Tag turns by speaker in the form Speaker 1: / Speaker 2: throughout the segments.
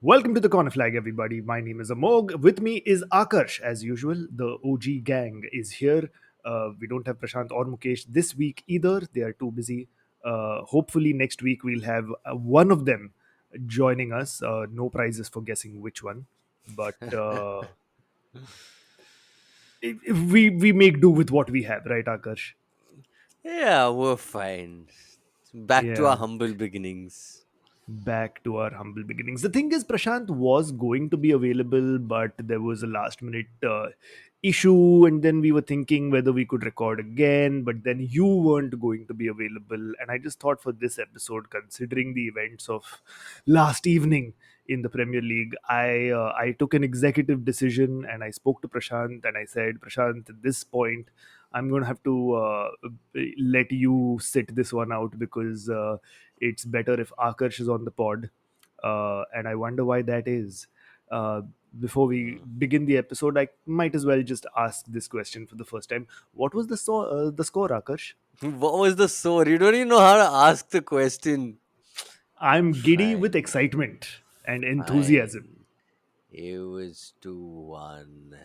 Speaker 1: Welcome to the Corner Flag, everybody. My name is Amogh. With me is Akarsh, as usual. The OG gang is here. We don't have Prashant or Mukesh this week either. They are too busy. Hopefully, next week we'll have one of them joining us. No prizes for guessing which one, but if we make do with what we have, right, Akarsh?
Speaker 2: Yeah, we're fine. Back to our
Speaker 1: Yeah.
Speaker 2: humble beginnings.
Speaker 1: Back to our humble beginnings. The thing is, Prashant was going to be available, but there was a last minute issue, and then we were thinking whether we could record again, but then you weren't going to be available. And I just thought for this episode, considering the events of last evening in the Premier League, I took an executive decision and I spoke to Prashant and I said, Prashant, at this point, I'm going to have to let you sit this one out because it's better if Akarsh is on the pod. And I wonder why that is. Uh, Before we
Speaker 2: Hmm.
Speaker 1: begin the episode, I might as well just ask this question for the first time. What was the score, Akarsh?
Speaker 2: What was the score? You don't even know how to ask the question.
Speaker 1: I'm giddy with
Speaker 2: Fine,
Speaker 1: excitement and enthusiasm.
Speaker 2: fine. It was 2-1.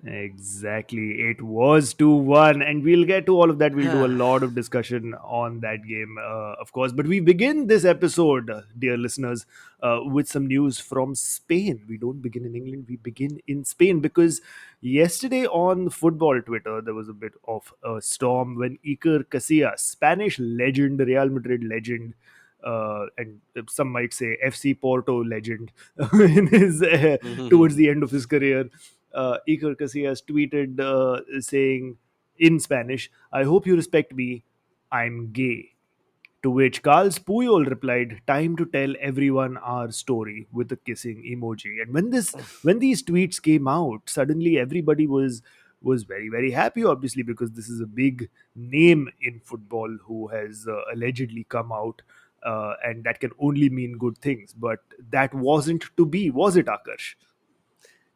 Speaker 1: Exactly. It was 2-1. And we'll get to all of that. We'll do a lot of discussion on that game, of course. But we begin this episode, dear listeners, with some news from Spain. We don't begin in England, we begin in Spain because yesterday on football Twitter, there was a bit of a storm when Iker Casillas, Spanish legend, Real Madrid legend, and some might say FC Porto legend, in his towards the end of his career, Iker Casillas tweeted saying in Spanish, "I hope you respect me. I'm gay." To which Carl's Puyol replied, "Time to tell everyone our story," with a kissing emoji. And when these tweets came out, suddenly everybody was very happy, obviously, because this is a big name in football who has allegedly come out, and that can only mean good things. But that wasn't to be, was it, Akarsh?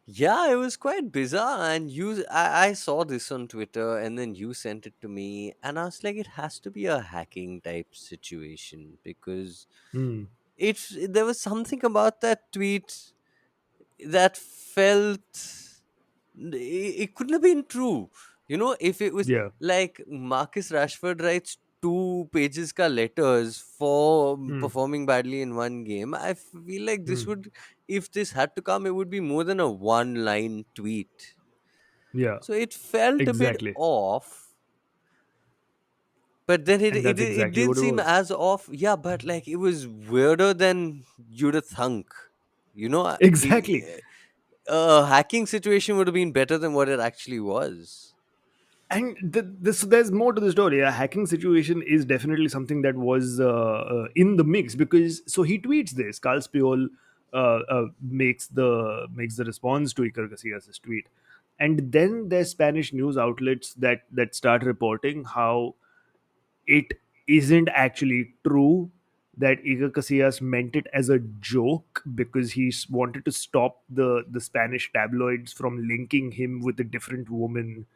Speaker 2: Yeah, it was quite bizarre. And I saw this on Twitter, and then you sent it to me, and I was like, it has to be a hacking type situation because
Speaker 1: Hmm.
Speaker 2: there was something about that tweet that felt it couldn't have been true. If it was
Speaker 1: Yeah.
Speaker 2: like Marcus Rashford writes 2 pages ka letters for
Speaker 1: Hmm.
Speaker 2: performing badly in one game, I feel like this
Speaker 1: Hmm.
Speaker 2: would, if this had to come, it would be more than a one line tweet.
Speaker 1: Yeah.
Speaker 2: So it felt a bit
Speaker 1: Exactly.
Speaker 2: off, but then it
Speaker 1: And
Speaker 2: it,
Speaker 1: that's
Speaker 2: it
Speaker 1: exactly
Speaker 2: didn't
Speaker 1: what it
Speaker 2: seem
Speaker 1: was.
Speaker 2: as off. Yeah, but like it was weirder than you'd have thunk. You know,
Speaker 1: Exactly.
Speaker 2: a hacking situation would have been better than what it actually was.
Speaker 1: And there's more to the story. A hacking situation is definitely something that was in the mix because so he tweets this. Carl Spiol makes the response to Iker Casillas' tweet, and then there's Spanish news outlets that start reporting how it isn't actually true that Iker Casillas meant it as a joke because wanted to stop the Spanish tabloids from linking him with a different woman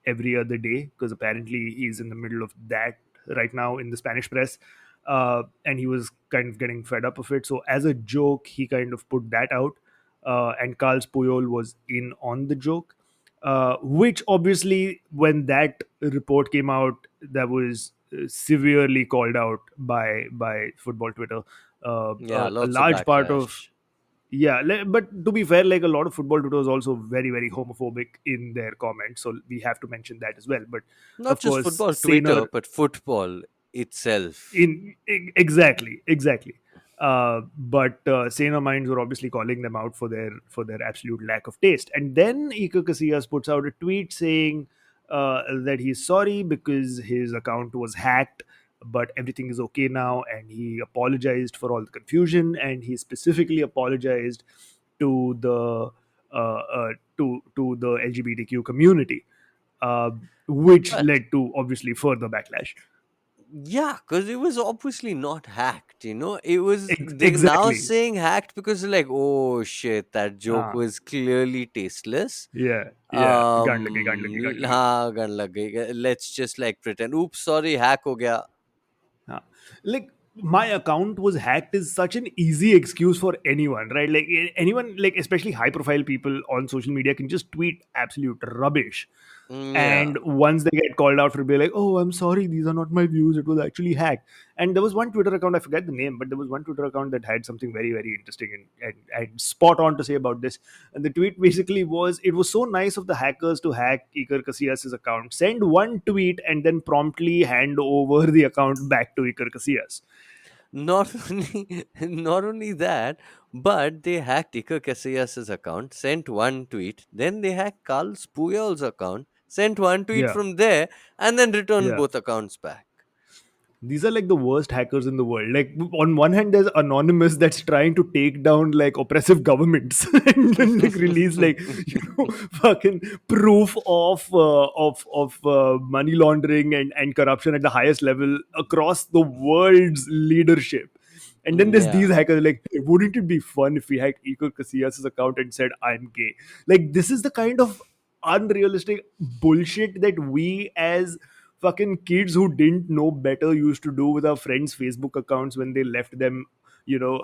Speaker 1: every other day because apparently he's in the middle of that right now in the Spanish press. And he was kind of getting fed up of it. So, as a joke, he kind of put that out. And Carlos Puyol was in on the joke, which obviously, when that report came out, that was severely called out by football Twitter.
Speaker 2: Yeah,
Speaker 1: A
Speaker 2: lots of
Speaker 1: large part of
Speaker 2: backlash.
Speaker 1: yeah, but to be fair, like a lot of football Twitter was also very homophobic in their comments, so we have to mention that as well. But
Speaker 2: Not
Speaker 1: of
Speaker 2: just
Speaker 1: course,
Speaker 2: football Twitter,
Speaker 1: saner
Speaker 2: but football itself.
Speaker 1: exactly. But saner minds were obviously calling them out for their absolute lack of taste. And then Iker Casillas puts out a tweet saying that he's sorry because his account was hacked, but everything is okay now, and he apologized for all the confusion, and he specifically apologized to the to the LGBTQ community, uh, which
Speaker 2: But
Speaker 1: led to obviously further backlash.
Speaker 2: yeah, because it was obviously not hacked, It was, they're now
Speaker 1: Exactly.
Speaker 2: saying hacked because they're like, oh shit, that joke
Speaker 1: Ah,
Speaker 2: was clearly tasteless.
Speaker 1: yeah. गांड लगी गांड लगी.
Speaker 2: Let's just like pretend, oops, sorry, hack ho gaya.
Speaker 1: हाँ. Like, my account was hacked is such an easy excuse for anyone, right? Like anyone, like especially high profile people on social media can just tweet absolute rubbish.
Speaker 2: Yeah.
Speaker 1: And once they get called out for being like, oh, I'm sorry, these are not my views, it was actually hacked. And there was one Twitter account, I forget the name, but there was one Twitter account that had something very, very interesting and spot on to say about this. And the tweet basically was, it was so nice of the hackers to hack Iker Casillas' account, send one tweet and then promptly hand over the account back to Iker Casillas.
Speaker 2: Not only not only that, but they hacked Iker Casillas' account, sent one tweet, then they hacked Carl Puyol's account, sent one tweet
Speaker 1: Yeah.
Speaker 2: from there, and then returned
Speaker 1: Yeah.
Speaker 2: both accounts back.
Speaker 1: These are like the worst hackers in the world. Like on one hand, there's Anonymous that's trying to take down like oppressive governments and then like release like fucking proof of money laundering and corruption at the highest level across the world's leadership. And then there's these
Speaker 2: Yeah.
Speaker 1: hackers like, hey, wouldn't it be fun if we hacked Iker Casillas' account and said I'm gay? Like this is the kind of unrealistic bullshit that we as fucking kids who didn't know better used to do with our friends' Facebook accounts when they left them, you know,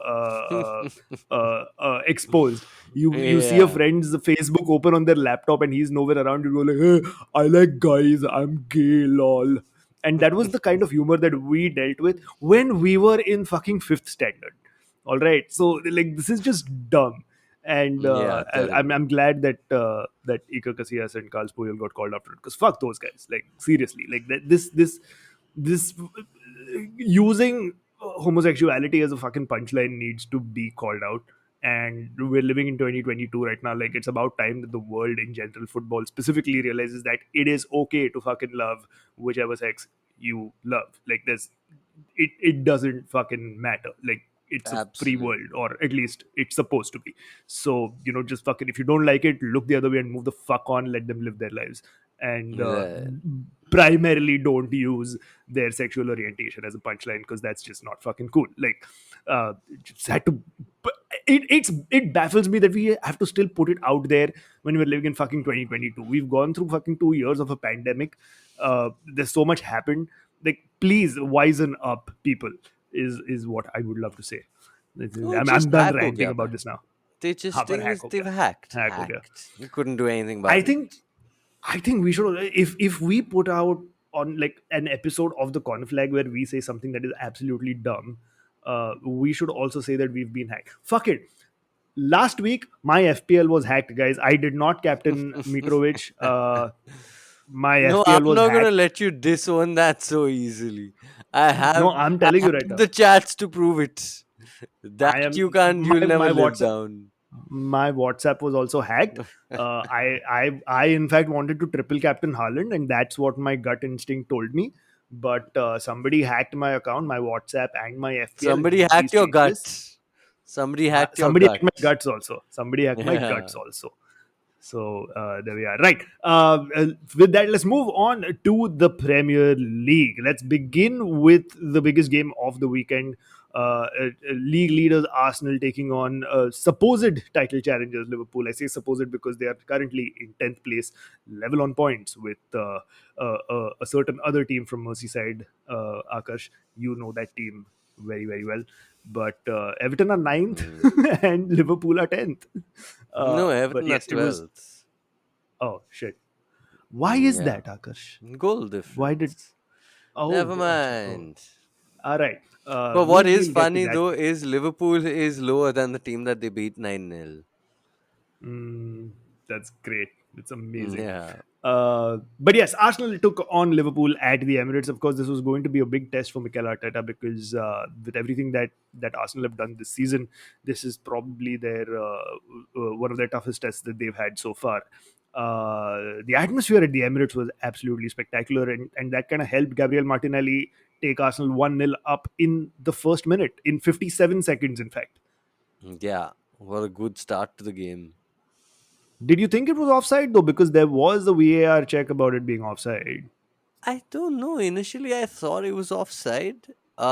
Speaker 1: exposed. You see a
Speaker 2: Yeah.
Speaker 1: friend's Facebook open on their laptop and he's nowhere around. You go like, hey, I like guys, I'm gay, lol. And that was the kind of humor that we dealt with when we were in fucking fifth standard. All right, so like this is just dumb. And
Speaker 2: Yeah,
Speaker 1: I'm
Speaker 2: terrible.
Speaker 1: glad that that Iker Casillas and Carl Puyol got called after it because fuck those guys. Like seriously, like this using homosexuality as a fucking punchline needs to be called out. And we're living in 2022 right now. Like it's about time that the world in general, football specifically, realizes that it is okay to fucking love whichever sex you love. Like it doesn't fucking matter. Like it's a free world,
Speaker 2: Absolutely.
Speaker 1: or at least it's supposed to be. So just fucking, if you don't like it, look the other way and move the fuck on. Let them live their lives. And
Speaker 2: Yeah.
Speaker 1: primarily don't use their sexual orientation as a punchline, because that's just not fucking cool. Like just had to it baffles me that we have to still put it out there when we're living in fucking 2022. We've gone through fucking 2 years of a pandemic. There's so much happened. Like please wisen up, people, is what I would love to say.
Speaker 2: Oh,
Speaker 1: I'm
Speaker 2: just
Speaker 1: done
Speaker 2: hack ho
Speaker 1: ranting
Speaker 2: gaya,
Speaker 1: about
Speaker 2: man.
Speaker 1: this now.
Speaker 2: They just
Speaker 1: हाँ पर
Speaker 2: thing
Speaker 1: hack
Speaker 2: is
Speaker 1: हो
Speaker 2: they've
Speaker 1: गया.
Speaker 2: hacked.
Speaker 1: Hack हो गया.
Speaker 2: Hacked. You couldn't do anything
Speaker 1: I
Speaker 2: about it.
Speaker 1: think I think we should, if we put out on like an episode of the Conflag where we say something that is absolutely dumb, we should also say that we've been hacked. Fuck it. Last week my FPL was hacked, guys. I did not captain Mitrovic. My
Speaker 2: No,
Speaker 1: FPL
Speaker 2: I'm
Speaker 1: was
Speaker 2: not gonna
Speaker 1: hacked.
Speaker 2: let you disown that so easily. I have
Speaker 1: No, I'm
Speaker 2: I
Speaker 1: telling you
Speaker 2: have
Speaker 1: right now.
Speaker 2: the chats to prove it.
Speaker 1: I
Speaker 2: That you
Speaker 1: am
Speaker 2: can't, you'll never
Speaker 1: my
Speaker 2: live
Speaker 1: WhatsApp.
Speaker 2: down.
Speaker 1: My WhatsApp was also hacked. I in fact wanted to triple captain Haaland, and that's what my gut instinct told me. But somebody hacked my account, my WhatsApp, and my FPL, and
Speaker 2: Somebody
Speaker 1: made these
Speaker 2: hacked your
Speaker 1: changes.
Speaker 2: gut. Somebody hacked your
Speaker 1: Somebody hacked
Speaker 2: gut.
Speaker 1: my guts also. Somebody hacked my
Speaker 2: Yeah.
Speaker 1: guts also. So there we are. Right. With that, let's move on to the Premier League. Let's begin with the biggest game of the weekend. League leaders Arsenal taking on supposed title challengers Liverpool. I say supposed because they are currently in 10th place, level on points with a certain other team from Merseyside. Akash, you know that team very, very well. But Everton are ninth
Speaker 2: Mm.
Speaker 1: and Liverpool are 10th.
Speaker 2: No,
Speaker 1: But
Speaker 2: Everton are
Speaker 1: yes, it was.
Speaker 2: 12th.
Speaker 1: Oh shit! Why is
Speaker 2: Yeah.
Speaker 1: that, Akash?
Speaker 2: Goal
Speaker 1: Why did?
Speaker 2: difference.
Speaker 1: Oh,
Speaker 2: Never
Speaker 1: acha, oh.
Speaker 2: mind.
Speaker 1: All right.
Speaker 2: But what is
Speaker 1: We'll get to
Speaker 2: funny
Speaker 1: that.
Speaker 2: though is Liverpool is lower than the team that they beat 9-0.
Speaker 1: Mm, that's great. It's amazing.
Speaker 2: Yeah.
Speaker 1: But yes, Arsenal took on Liverpool at the Emirates. Of course, this was going to be a big test for Mikel Arteta because with everything that Arsenal have done this season, this is probably their one of their toughest tests that they've had so far. The atmosphere at the Emirates was absolutely spectacular, and that kind of helped Gabriel Martinelli take Arsenal 1-0 up in the first minute, in 57 seconds, in fact.
Speaker 2: Yeah. What a good start to the game.
Speaker 1: Did you think it was offside though? Because there was a VAR check about it being offside.
Speaker 2: I don't know. Initially, I thought it was offside. But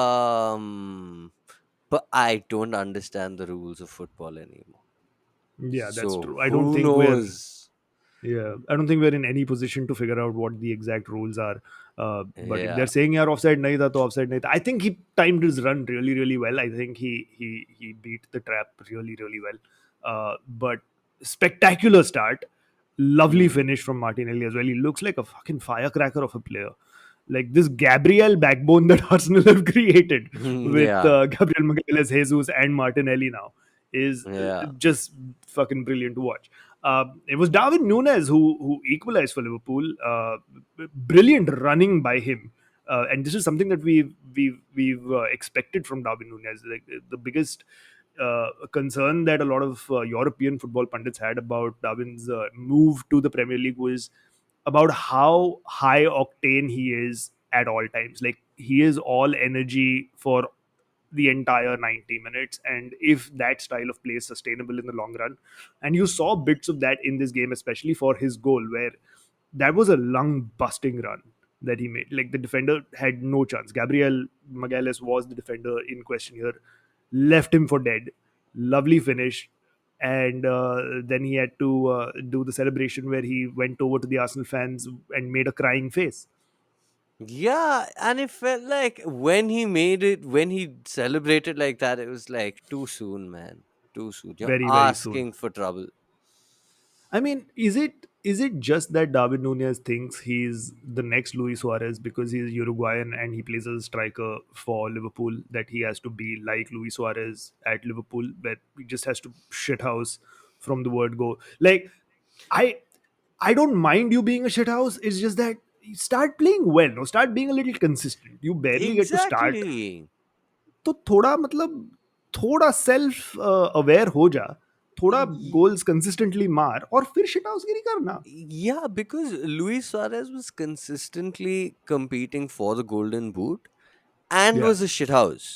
Speaker 2: I don't understand the rules of football anymore.
Speaker 1: Yeah, that's
Speaker 2: So
Speaker 1: true. I don't
Speaker 2: who
Speaker 1: think we're
Speaker 2: knows?
Speaker 1: Yeah, I don't think we're in any position to figure out what the exact rules are. But if they're
Speaker 2: Yeah.
Speaker 1: saying yaar offside nahi tha, to offside nahi tha. I think he timed his run really, really well. I think he beat the trap really, really well. But spectacular start, lovely
Speaker 2: Hmm.
Speaker 1: finish from Martinelli as well. He looks like a fucking firecracker of a player. Like this Gabriel backbone that Arsenal have created with
Speaker 2: Yeah.
Speaker 1: Gabriel Magalhaes, Jesus, and Martinelli now is
Speaker 2: Yeah.
Speaker 1: just fucking brilliant to watch. It was Darwin Nunes who equalized for Liverpool. Brilliant running by him, and this is something that we've expected from Darwin Nunes. Like the biggest concern that a lot of European football pundits had about Darwin's move to the Premier League was about how high octane he is at all times. Like he is all energy for the entire 90 minutes, and if that style of play is sustainable in the long run, and you saw bits of that in this game, especially for his goal, where that was a lung busting run that he made. Like the defender had no chance. Gabriel Magalhaes was the defender in question here, left him for dead. Lovely finish. And then he had to do the celebration where he went over to the Arsenal fans and made a crying face.
Speaker 2: Yeah, and it felt like when he made it, when he celebrated like that, it was like too soon, man. Too soon. You're
Speaker 1: Very, very soon.
Speaker 2: asking for trouble.
Speaker 1: I mean, is it just that David Nunez thinks he's the next Luis Suarez because he's Uruguayan and he plays as a striker for Liverpool, that he has to be like Luis Suarez at Liverpool, where he just has to shithouse from the word go? Like, I I don't mind you being a shithouse. It's just that you start playing well, no, start being a little consistent. You barely get to start,
Speaker 2: Exactly.
Speaker 1: तो थोड़ा मतलब थोड़ा self aware हो जा, थोड़ा
Speaker 2: Y-
Speaker 1: goals consistently मार और फिर शिटहाउसगिरी करना.
Speaker 2: Yeah, because Luis Suarez was consistently competing for the Golden Boot and
Speaker 1: Yeah,
Speaker 2: was a shithouse,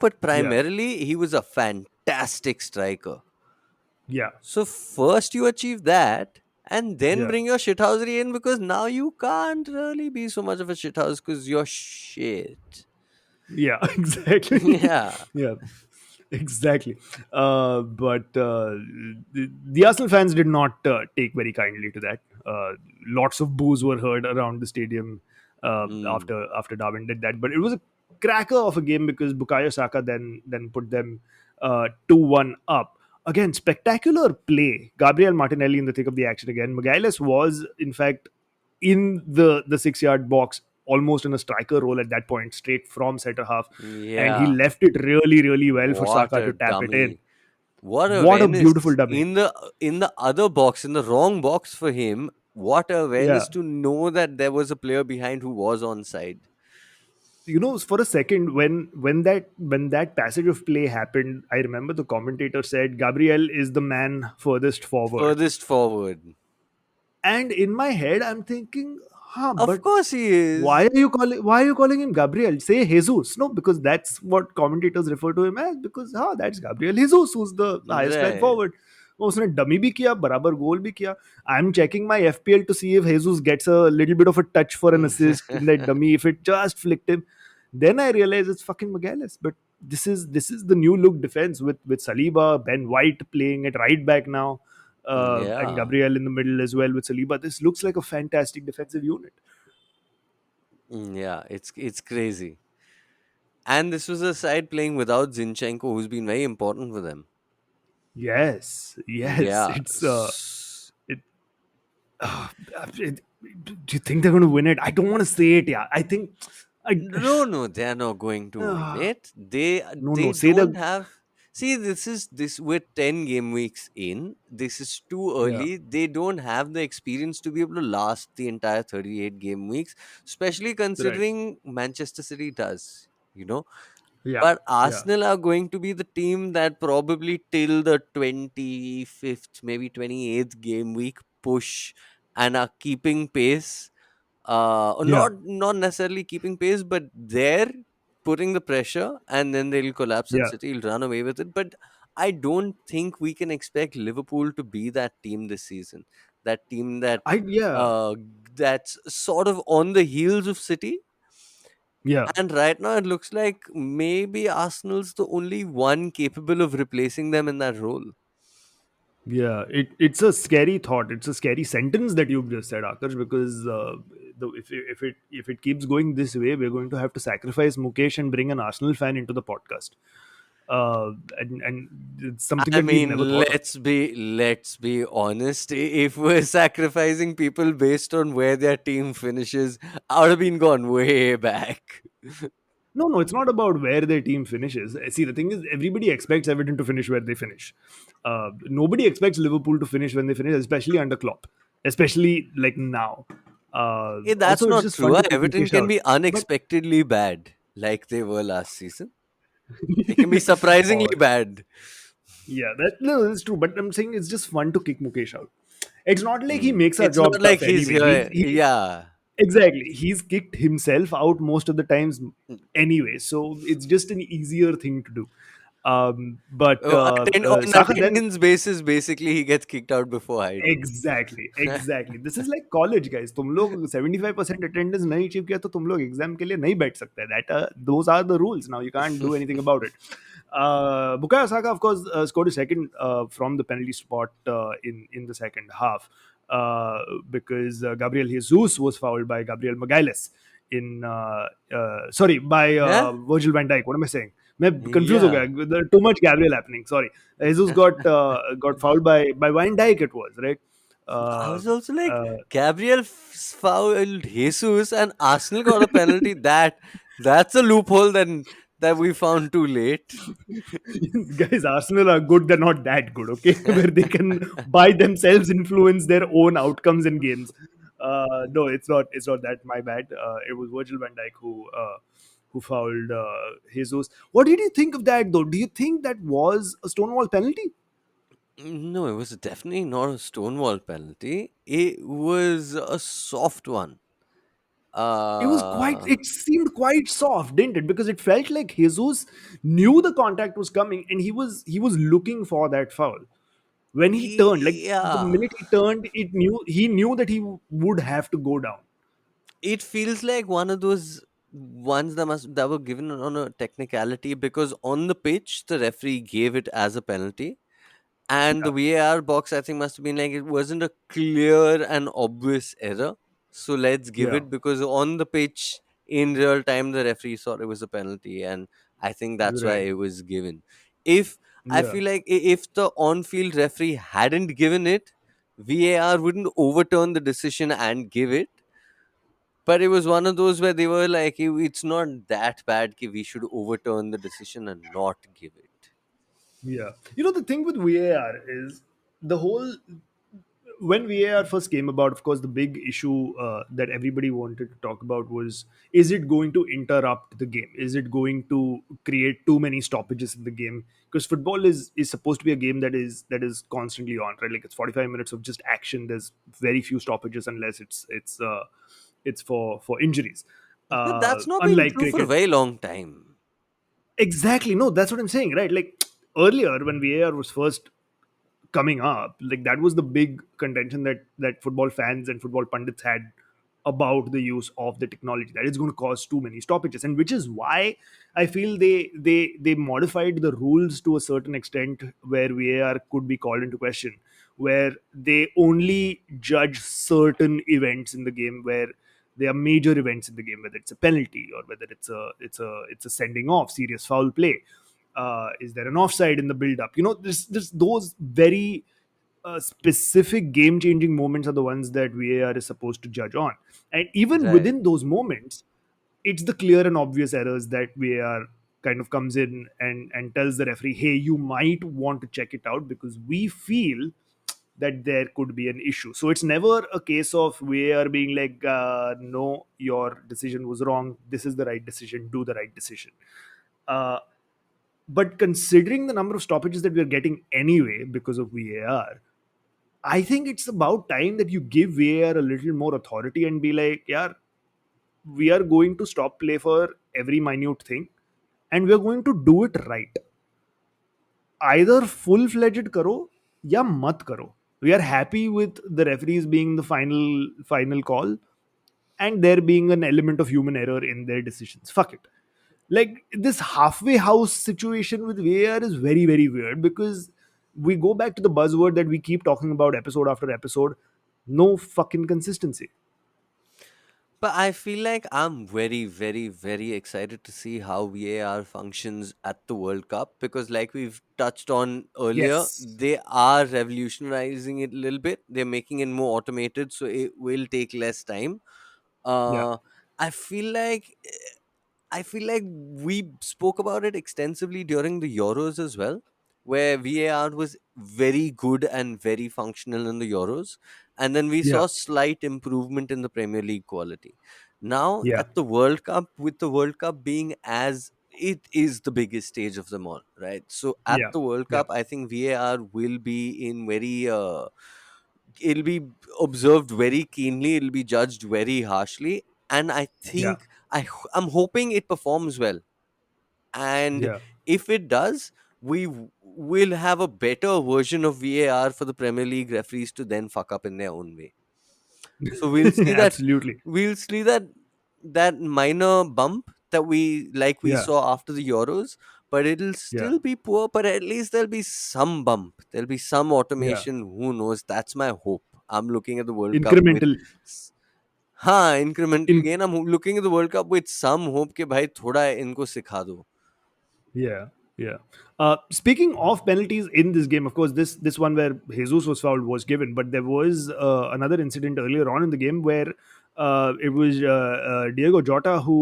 Speaker 2: but
Speaker 1: yeah,
Speaker 2: primarily he was a fantastic striker.
Speaker 1: yeah,
Speaker 2: So first you achieve that and then
Speaker 1: yeah,
Speaker 2: bring your shithousery in because now you can't really be so much of a shithouse because you're shit.
Speaker 1: yeah. Exactly.
Speaker 2: Yeah.
Speaker 1: Yeah, exactly. But the Arsenal fans did not take very kindly to that. Lots of boos were heard around the stadium
Speaker 2: Mm.
Speaker 1: after Darwin did that. But it was a cracker of a game because Bukayo Saka then put them 2-1 up. Again, spectacular play. Gabriel Martinelli in the thick of the action again. Magalhaes was, in fact, in the 6 yard box, almost in a striker role at that point, straight from center half, and he
Speaker 2: Yeah.
Speaker 1: left it really, really well for
Speaker 2: What
Speaker 1: Saka
Speaker 2: a
Speaker 1: to tap it in.
Speaker 2: dummy. What
Speaker 1: What a
Speaker 2: awareness
Speaker 1: beautiful dummy.
Speaker 2: in the other box, in the wrong box for him. What
Speaker 1: Yeah.
Speaker 2: awareness to know that there was a player behind who was onside.
Speaker 1: For a second, when that passage of play happened, I remember the commentator said Gabriel is the man furthest forward.
Speaker 2: Furthest forward.
Speaker 1: And in my head, I'm thinking, huh,
Speaker 2: Of
Speaker 1: but
Speaker 2: course he is.
Speaker 1: why are you calling him Gabriel? Say Jesus. No, because that's what commentators refer to him as, because that's Gabriel Jesus who's the highest man
Speaker 2: Right.
Speaker 1: forward. उसने dummy भी किया, बराबर गोल भी किया. I'm checking my FPL to see if Jesus gets a little bit of a touch for an assist in that dummy, if it just flicked him. Then I realize it's fucking Magalhaes. But this is the new look defense with Saliba, Ben White playing at right back now, and
Speaker 2: Yeah.
Speaker 1: Gabriel in the middle as well with Saliba. This looks like a fantastic defensive unit.
Speaker 2: Yeah, it's crazy. And this was a side playing without Zinchenko, who's been very important for them.
Speaker 1: Yes, yes.
Speaker 2: Yeah.
Speaker 1: It, uh, do you think they're going to win it? I don't want to say it. Yeah, I think. I
Speaker 2: No, no, they're not going to win
Speaker 1: uh,
Speaker 2: it. They
Speaker 1: no,
Speaker 2: they
Speaker 1: no. Say
Speaker 2: don't
Speaker 1: the
Speaker 2: have. See, this we're 10 game weeks in. This is too
Speaker 1: yeah,
Speaker 2: early. They don't have the experience to be able to last the entire 38 game weeks, especially
Speaker 1: right.
Speaker 2: considering Manchester City does. You know,
Speaker 1: Yeah,
Speaker 2: but
Speaker 1: yeah,
Speaker 2: Arsenal are going to be the team that probably till the 25th, maybe 28th game week push and are keeping pace, or
Speaker 1: yeah,
Speaker 2: not necessarily keeping pace, but they're putting the pressure, and then they'll collapse and
Speaker 1: yeah.
Speaker 2: City will run away with it. But I don't think we can expect Liverpool to be that team this season. That team
Speaker 1: Yeah,
Speaker 2: uh, that's sort of on the heels of City.
Speaker 1: yeah.
Speaker 2: And right now, it looks like maybe Arsenal's the only one capable of replacing them in that role.
Speaker 1: Yeah, it's a scary thought. It's a scary sentence that you've just said, Akash, because if it keeps going this way, we're going to have to sacrifice Mukesh and bring an Arsenal fan into the podcast. And it's something
Speaker 2: I
Speaker 1: that we've never
Speaker 2: mean,
Speaker 1: thought of.
Speaker 2: let's be honest. If we're sacrificing people based on where their team finishes, I would have been gone way back.
Speaker 1: No, no, it's not about where their team finishes. See, the thing is, everybody expects Everton to finish where they finish. Nobody expects Liverpool to finish when they finish, especially under Klopp, especially like now.
Speaker 2: That's
Speaker 1: Also, it's
Speaker 2: not
Speaker 1: just
Speaker 2: true.
Speaker 1: fun
Speaker 2: Huh?
Speaker 1: to kick
Speaker 2: Everton
Speaker 1: Mukesh
Speaker 2: can
Speaker 1: out.
Speaker 2: be
Speaker 1: But
Speaker 2: unexpectedly bad, like they were last season. They can be surprisingly
Speaker 1: or
Speaker 2: bad.
Speaker 1: yeah, that no, that's true. But I'm saying it's just fun to kick Mukesh out. It's not like he makes our
Speaker 2: It's not
Speaker 1: job
Speaker 2: like
Speaker 1: tough
Speaker 2: he's
Speaker 1: anyway. He's
Speaker 2: here.
Speaker 1: he
Speaker 2: Yeah.
Speaker 1: exactly. He's kicked himself out most of the times anyway, so it's just an easier thing to do. But
Speaker 2: On
Speaker 1: Saka then
Speaker 2: attendance basis, basically, he gets kicked out before I do.
Speaker 1: Exactly exactly this is like college guys तुम लोग 75% attendance नहीं achieve किया तो तुम लोग exam के लिए नहीं बैठ सकते that those are the rules now you can't do anything about it Bukayo Saka of course scored a second from the penalty spot in the second half because Gabriel Jesus was fouled by Gabriel Magalhaes in sorry by
Speaker 2: Yeah?
Speaker 1: Virgil van Dijk what am I saying मैं confuse हो
Speaker 2: Yeah.
Speaker 1: गया too much Gabriel happening sorry Jesus got fouled by Van Dijk. It was right.
Speaker 2: I
Speaker 1: Uh,
Speaker 2: was also like,
Speaker 1: uh,
Speaker 2: Gabriel fouled Jesus and Arsenal got a penalty. That's a loophole that we found too late.
Speaker 1: guys, Arsenal are good. They're not that good. Okay, where they can by themselves influence their own outcomes in games. No, it's not. It's not that. My bad. It was Virgil Van Dijk who fouled Jesus. What did you think of that though? Do you think that was a Stonewall penalty?
Speaker 2: No, it was definitely not a Stonewall penalty. It was a soft one.
Speaker 1: It was quite.
Speaker 2: Uh,
Speaker 1: It seemed quite soft, didn't it? Because it felt like Jesus knew the contact was coming, and he was looking for that foul. When he turned, like the
Speaker 2: yeah.
Speaker 1: minute he turned, he knew that he would have to go down.
Speaker 2: It feels like one of those ones that were given on a technicality because on the pitch the referee gave it as a penalty, and the
Speaker 1: Yeah,
Speaker 2: VAR box I think must have been like it wasn't a clear and obvious error, so let's give
Speaker 1: yeah,
Speaker 2: it because on the pitch in real time the referee thought it was a penalty, and I think that's why
Speaker 1: right.
Speaker 2: it was given. If I
Speaker 1: Yeah,
Speaker 2: feel like if the on-field referee hadn't given it, VAR wouldn't overturn the decision and give it, but it was one of those where they were like, It's not that bad कि we should overturn the decision and not give it."
Speaker 1: yeah. The thing with VAR is the whole when VAR first came about, of course, the big issue that everybody wanted to talk about was: is it going to interrupt the game? Is it going to create too many stoppages in the game? Because football is supposed to be a game that is constantly on, right? Like it's 45 minutes of just action. There's very few stoppages unless it's for injuries.
Speaker 2: But that's not been
Speaker 1: Unlike
Speaker 2: true for a
Speaker 1: cricket,
Speaker 2: very long time.
Speaker 1: exactly. No, that's what I'm saying, right? Like earlier when VAR was first coming up, like that was the big contention that football fans and football pundits had about the use of the technology, that it's going to cause too many stoppages, and which is why I feel they modified the rules to a certain extent where VAR could be called into question, where they only judge certain events in the game, where there are major events in the game, whether it's a penalty or whether it's a sending off, serious foul play. Is there an offside in the build up? This those very specific game changing moments are the ones that VAR is supposed to judge on. And even
Speaker 2: Right.
Speaker 1: within those moments, it's the clear and obvious errors that VAR kind of comes in and tells the referee, hey, you might want to check it out because we feel that there could be an issue. So it's never a case of VAR being like, no, your decision was wrong. This is the right decision. Do the right decision. Uh, but considering the number of stoppages that we're getting anyway because of VAR, I think it's about time that you give VAR a little more authority and be like, yeah, we are going to stop play for every minute thing and we're going to do it right. Either full fledged karo ya mat karo. We are happy with the referees being the final call and there being an element of human error in their decisions. Fuck it. Like this halfway house situation with VAR is very, very weird because we go back to the buzzword that we keep talking about episode after episode. No fucking consistency.
Speaker 2: But I feel like I'm very, very, very excited to see how VAR functions at the World Cup because, like we've touched on earlier,
Speaker 1: Yes.
Speaker 2: they are revolutionizing it a little bit. They're making it more automated, so it will take less time.
Speaker 1: Yeah.
Speaker 2: Uh, I feel like I feel like we spoke about it extensively during the Euros as well, where VAR was very good and very functional in the Euros. And then we
Speaker 1: Yeah.
Speaker 2: saw slight improvement in the Premier League quality. Now,
Speaker 1: Yeah.
Speaker 2: at the World Cup, with the World Cup being as it is the biggest stage of them all, right? So at
Speaker 1: Yeah.
Speaker 2: the World
Speaker 1: Yeah.
Speaker 2: Cup, I think VAR will be in very it'll be observed very keenly, it'll be judged very harshly, and I
Speaker 1: Yeah.
Speaker 2: think I'm hoping it performs well. And
Speaker 1: Yeah.
Speaker 2: if it does, will have a better version of VAR for the Premier League referees to then fuck up in their own way. So we'll see that
Speaker 1: Absolutely.
Speaker 2: we'll see that that minor bump that we
Speaker 1: Yeah.
Speaker 2: saw after the Euros, but it'll
Speaker 1: Yeah.
Speaker 2: still be poor, but at least there'll be some bump. There'll be some
Speaker 1: Yeah.
Speaker 2: automation. Who knows? That's my hope. I'm looking at the World Cup with
Speaker 1: Incremental.
Speaker 2: s- हाँ incremental
Speaker 1: In
Speaker 2: gain. I'm looking at the World Cup with some hope कि भाई थोड़ा इनको सिखा दो.
Speaker 1: Yeah, yeah. Speaking of penalties in this game, of course, this one where Jesus was fouled was given, but there was another incident earlier on in the game where it was Diego Jota who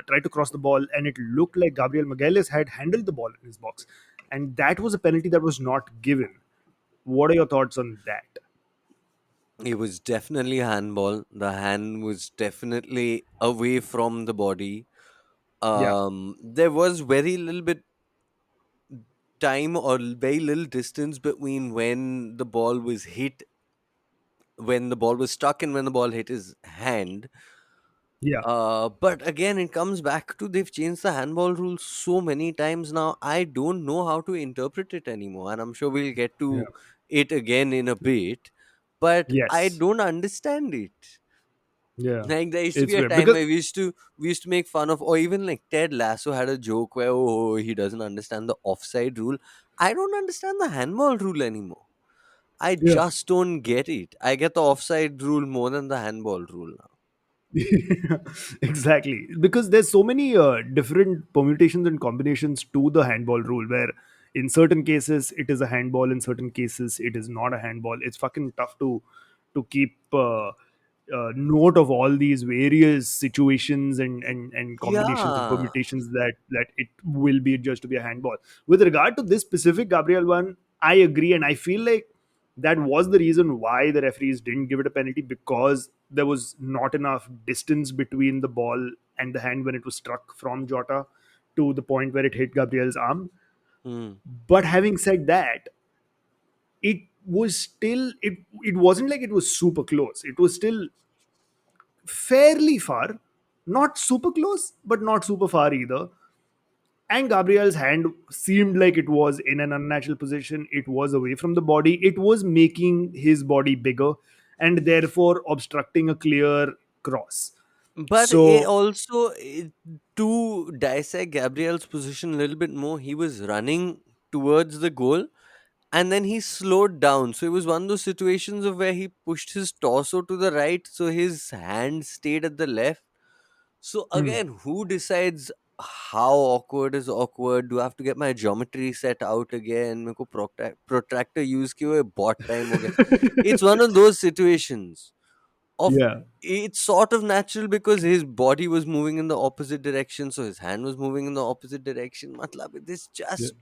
Speaker 1: tried to cross the ball, and it looked like Gabriel Magalhaes had handled the ball in his box, and that was a penalty that was not given. What are your thoughts on that?
Speaker 2: It was definitely handball. The hand was definitely away from the body.
Speaker 1: Yeah,
Speaker 2: There was very little bit time or very little distance between when the ball was stuck and when the ball hit his hand.
Speaker 1: yeah,
Speaker 2: But again, it comes back to they've changed the handball rules so many times now. I don't know how to interpret it anymore, and I'm sure we'll get
Speaker 1: yeah.
Speaker 2: to it again in a bit. But I
Speaker 1: Yes,
Speaker 2: don't understand it.
Speaker 1: yeah.
Speaker 2: Like there used to
Speaker 1: It's
Speaker 2: be a
Speaker 1: weird
Speaker 2: time
Speaker 1: because
Speaker 2: where we used to make fun of, or even like Ted Lasso had a joke where he doesn't understand the offside rule. I don't understand the handball rule anymore. I
Speaker 1: yeah.
Speaker 2: just don't get it. I get the offside rule more than the handball rule now.
Speaker 1: Exactly, because there's so many different permutations and combinations to the handball rule where in certain cases it is a handball, in certain cases it is not a handball. It's fucking tough to keep note of all these various situations and combinations and
Speaker 2: Yeah.
Speaker 1: permutations that it will be judged to be a handball. With regard to this specific Gabriel one, I agree, and I feel like that was the reason why the referees didn't give it a penalty, because there was not enough distance between the ball and the hand when it was struck from Jota to the point where it hit Gabriel's arm.
Speaker 2: Hmm.
Speaker 1: But having said that, it was still it wasn't like it was super close. It was still fairly far, not super close, but not super far either. And Gabriel's hand seemed like it was in an unnatural position. It was away from the body. It was making his body bigger and therefore obstructing a clear cross.
Speaker 2: But it
Speaker 1: So,
Speaker 2: also, to dissect Gabriel's position a little bit more, he was running towards the goal and then he slowed down. So it was one of those situations of where he pushed his torso to the right, so his hand stayed at the left. So
Speaker 1: hmm.
Speaker 2: again, who decides how awkward is awkward? Do I have to get my geometry set out again? मेरे को protractor use किए हुए बहुत time हो गया. It's one of those situations of
Speaker 1: Yeah,
Speaker 2: it's sort of natural because his body was moving in the opposite direction, so his hand was moving in the opposite direction. Matlab, there's
Speaker 1: yeah,
Speaker 2: just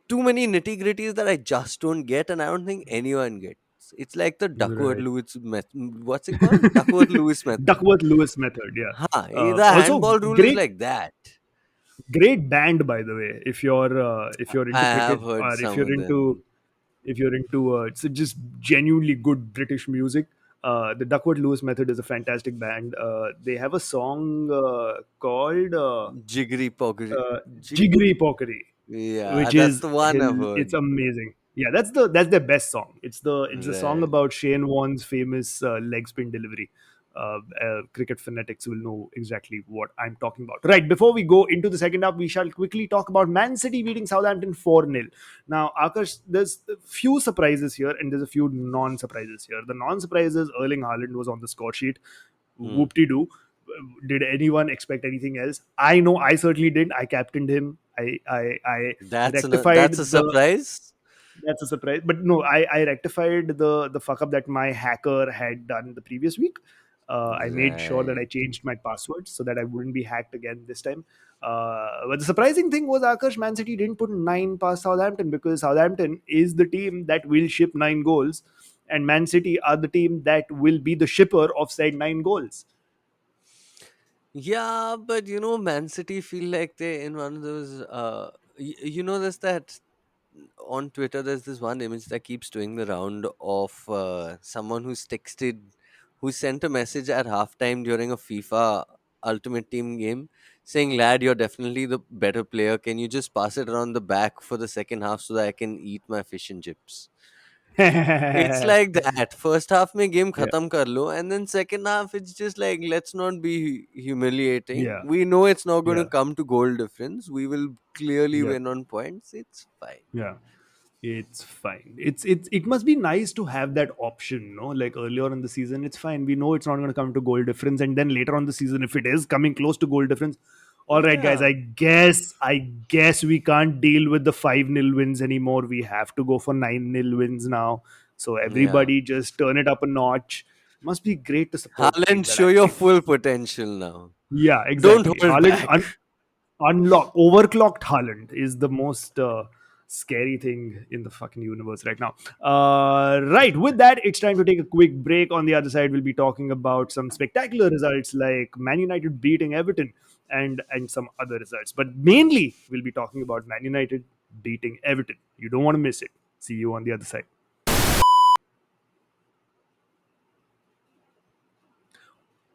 Speaker 2: too many nitty gritties that I just don't get, and I don't think anyone gets. It's like the Duckworth
Speaker 1: right.
Speaker 2: Lewis method. What's it called? Duckworth Lewis method.
Speaker 1: Duckworth Lewis method. Yeah.
Speaker 2: Huh, the
Speaker 1: Also,
Speaker 2: handball rule is
Speaker 1: great,
Speaker 2: like that.
Speaker 1: great band, by the way. If you're
Speaker 2: I
Speaker 1: into
Speaker 2: have
Speaker 1: cricket,
Speaker 2: heard
Speaker 1: or
Speaker 2: some of them.
Speaker 1: if you're into it's just genuinely good British music, the Duckworth Lewis Method is a fantastic band. They have a song called
Speaker 2: Jiggery poggery.
Speaker 1: Jiggery Pockery,
Speaker 2: Yeah,
Speaker 1: which
Speaker 2: that's
Speaker 1: is
Speaker 2: the one I've heard.
Speaker 1: it's amazing. Yeah, that's their best song. It's the song
Speaker 2: Right.
Speaker 1: about Shane Warne's famous leg spin delivery. cricket fanatics will know exactly what I'm talking about. Right, before we go into the second half, we shall quickly talk about Man City beating Southampton 4-0. Now, Akash, there's a few surprises here and there's a few non-surprises here. The non-surprises, Erling Haaland was on the score sheet.
Speaker 2: Hmm.
Speaker 1: Whoop-de-doo. Did anyone expect anything else? I know I certainly did. I captained him. I
Speaker 2: That's a
Speaker 1: rectified the
Speaker 2: surprise.
Speaker 1: that's a surprise. But no, I rectified the fuck up that my hacker had done the previous week. I made sure that
Speaker 2: Right.
Speaker 1: I changed my password so that I wouldn't be hacked again this time. But the surprising thing was Akash, Man City didn't put nine past Southampton because Southampton is the team that will ship nine goals, and Man City are the team that will be the shipper of said nine goals.
Speaker 2: Yeah, but Man City feel like they're in one of those. There's that on Twitter. There's this one image that keeps doing the round of someone who sent a message at halftime during a FIFA Ultimate Team game, saying, "Lad, you're definitely the better player. Can you just pass it around the back for the second half so that I can eat my fish and chips?" It's
Speaker 1: Yeah,
Speaker 2: like that. First half mein game khatam kar lo, and then second half it's just like, let's not be humiliating.
Speaker 1: yeah,
Speaker 2: We know it's not going to
Speaker 1: yeah,
Speaker 2: come to goal difference. We will clearly
Speaker 1: yeah,
Speaker 2: win on points. It's fine.
Speaker 1: yeah. It's fine. It must be nice to have that option, no? Like earlier in the season, it's fine. We know it's not going to come to goal difference, and then later on the season, if it is coming close to goal difference, all right, guys.
Speaker 2: Yeah,
Speaker 1: I guess we can't deal with the 5-0 wins anymore. We have to go for 9-0 wins now. So
Speaker 2: yeah.
Speaker 1: everybody just turn it up a notch. Must be great to support a
Speaker 2: Haaland,
Speaker 1: team that
Speaker 2: show your
Speaker 1: actually.
Speaker 2: full potential now.
Speaker 1: Yeah,
Speaker 2: Don't
Speaker 1: exactly.
Speaker 2: hold
Speaker 1: Haaland
Speaker 2: back.
Speaker 1: unlock overclocked Haaland is the most scary thing in the fucking universe right now. Right, with that, it's time to take a quick break. On the other side, we'll be talking about some spectacular results like Man United beating Everton and some other results. But mainly, we'll be talking about Man United beating Everton. You don't want to miss it. See you on the other side.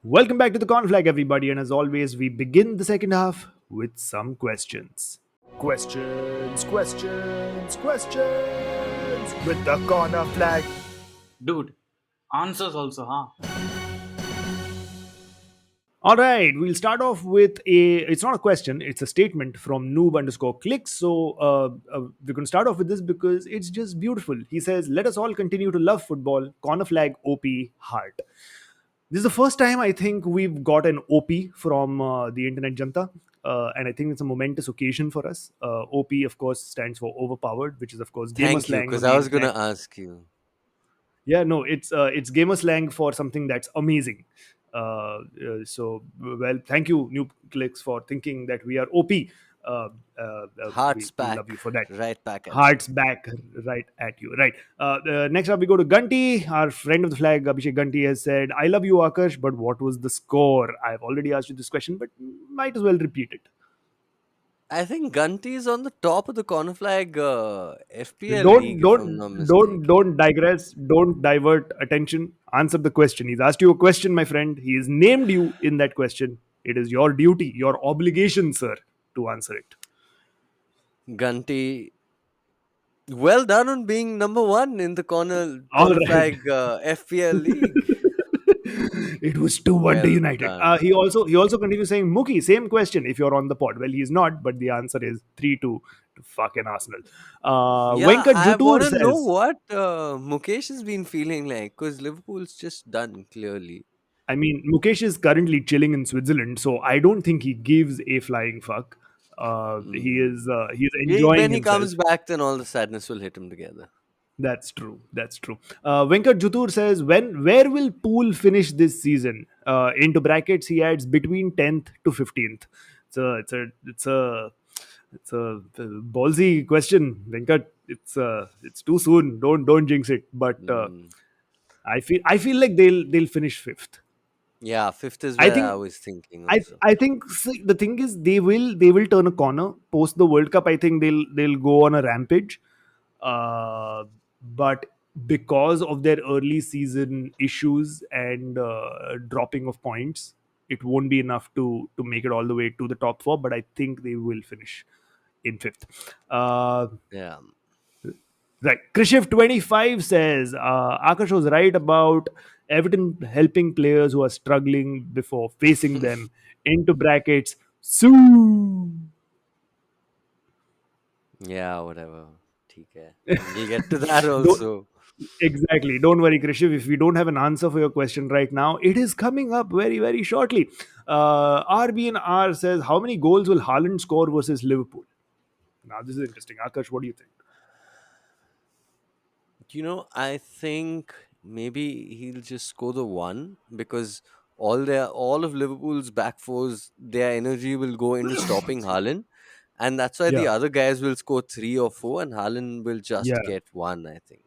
Speaker 1: Welcome back to the Conflag, everybody. And as always, we begin the second half with some questions. Questions with the corner flag.
Speaker 3: Dude, answers also, huh?
Speaker 1: All right, we'll start off with a. It's not a question; it's a statement from noob underscore clicks. So we're going to start off with this because it's just beautiful. He says, "Let us all continue to love football. Corner flag, OP, heart." This is the first time I think we've got an OP from the Internet Janta. And I think it's a momentous occasion for us. OP, of course, stands for overpowered, which is, of course, gamer
Speaker 2: Thank you,
Speaker 1: slang
Speaker 2: because
Speaker 1: on
Speaker 2: I
Speaker 1: the
Speaker 2: was going
Speaker 1: internet.
Speaker 2: to ask you.
Speaker 1: Yeah, no, it's gamer slang for something that's amazing. So, well, thank you, New Clicks, for thinking that we are OP. We
Speaker 2: Hearts
Speaker 1: love you
Speaker 2: back,
Speaker 1: for that.
Speaker 2: right back at you.
Speaker 1: Hearts back right at you. Right. Next up, we go to Gunty. Our friend of the flag, Abhishek Gunty, has said, "I love you, Akash, but what was the score?" I've already asked you this question, but might as well repeat it.
Speaker 2: I think Gunty is on the top of the corner flag FPL
Speaker 1: Don't
Speaker 2: league, if
Speaker 1: don't
Speaker 2: I'm not
Speaker 1: don't
Speaker 2: mistaken.
Speaker 1: don't digress. Don't divert attention. Answer the question. He's asked you a question, my friend. He has named you in that question. It is your duty, your obligation, sir, to answer it.
Speaker 2: Gunty, well done on being number one in the
Speaker 1: All
Speaker 2: corner
Speaker 1: right.
Speaker 2: flag FPL league.
Speaker 1: It was 2-1 to
Speaker 2: Well
Speaker 1: United.
Speaker 2: done.
Speaker 1: He also continues saying, Mookie, same question if you're on the pod. Well, he's not, but the answer is 3-2 to fucking Arsenal.
Speaker 2: Yeah,
Speaker 1: Venkat
Speaker 2: I want
Speaker 1: Jutur
Speaker 2: to know
Speaker 1: says,
Speaker 2: what Mukesh has been feeling like, because Liverpool's just done clearly.
Speaker 1: I mean, Mukesh is currently chilling in Switzerland, so I don't think he gives a flying fuck. He is enjoying
Speaker 2: When he
Speaker 1: himself.
Speaker 2: comes back, then all the sadness will hit him together.
Speaker 1: That's true. That's true. Venkat Jutur says, where will Pool finish this season? Into brackets, he adds between 10th to 15th. It's a ballsy question, Venkat. It's too soon. Don't jinx it. But
Speaker 2: Mm.
Speaker 1: I feel like they'll finish fifth.
Speaker 2: Yeah, fifth is
Speaker 1: I
Speaker 2: where I
Speaker 1: think
Speaker 2: was thinking
Speaker 1: I
Speaker 2: also.
Speaker 1: I think see, the thing is they will turn a corner post the World Cup. I think they'll go on a rampage, but because of their early season issues and dropping of points, it won't be enough to make it all the way to the top four. But I think they will finish in fifth.
Speaker 2: Yeah.
Speaker 1: Right. Krishiv 25 says Akash was right about Everton helping players who are struggling before facing them into brackets. Sue.
Speaker 2: Yeah, whatever. Okay. We'll get to that
Speaker 1: Don't,
Speaker 2: also.
Speaker 1: exactly. Don't worry, Krishiv. If we don't have an answer for your question right now, it is coming up very, very shortly. RB&R says, how many goals will Haaland score versus Liverpool? Now, this is interesting. Akash, what do you think?
Speaker 2: I think maybe he'll just score the one because all of Liverpool's back fours, their energy will go into stopping Haaland, and that's why the
Speaker 1: Yeah.
Speaker 2: other guys will score three or four, and Haaland will just
Speaker 1: Yeah.
Speaker 2: get one. I think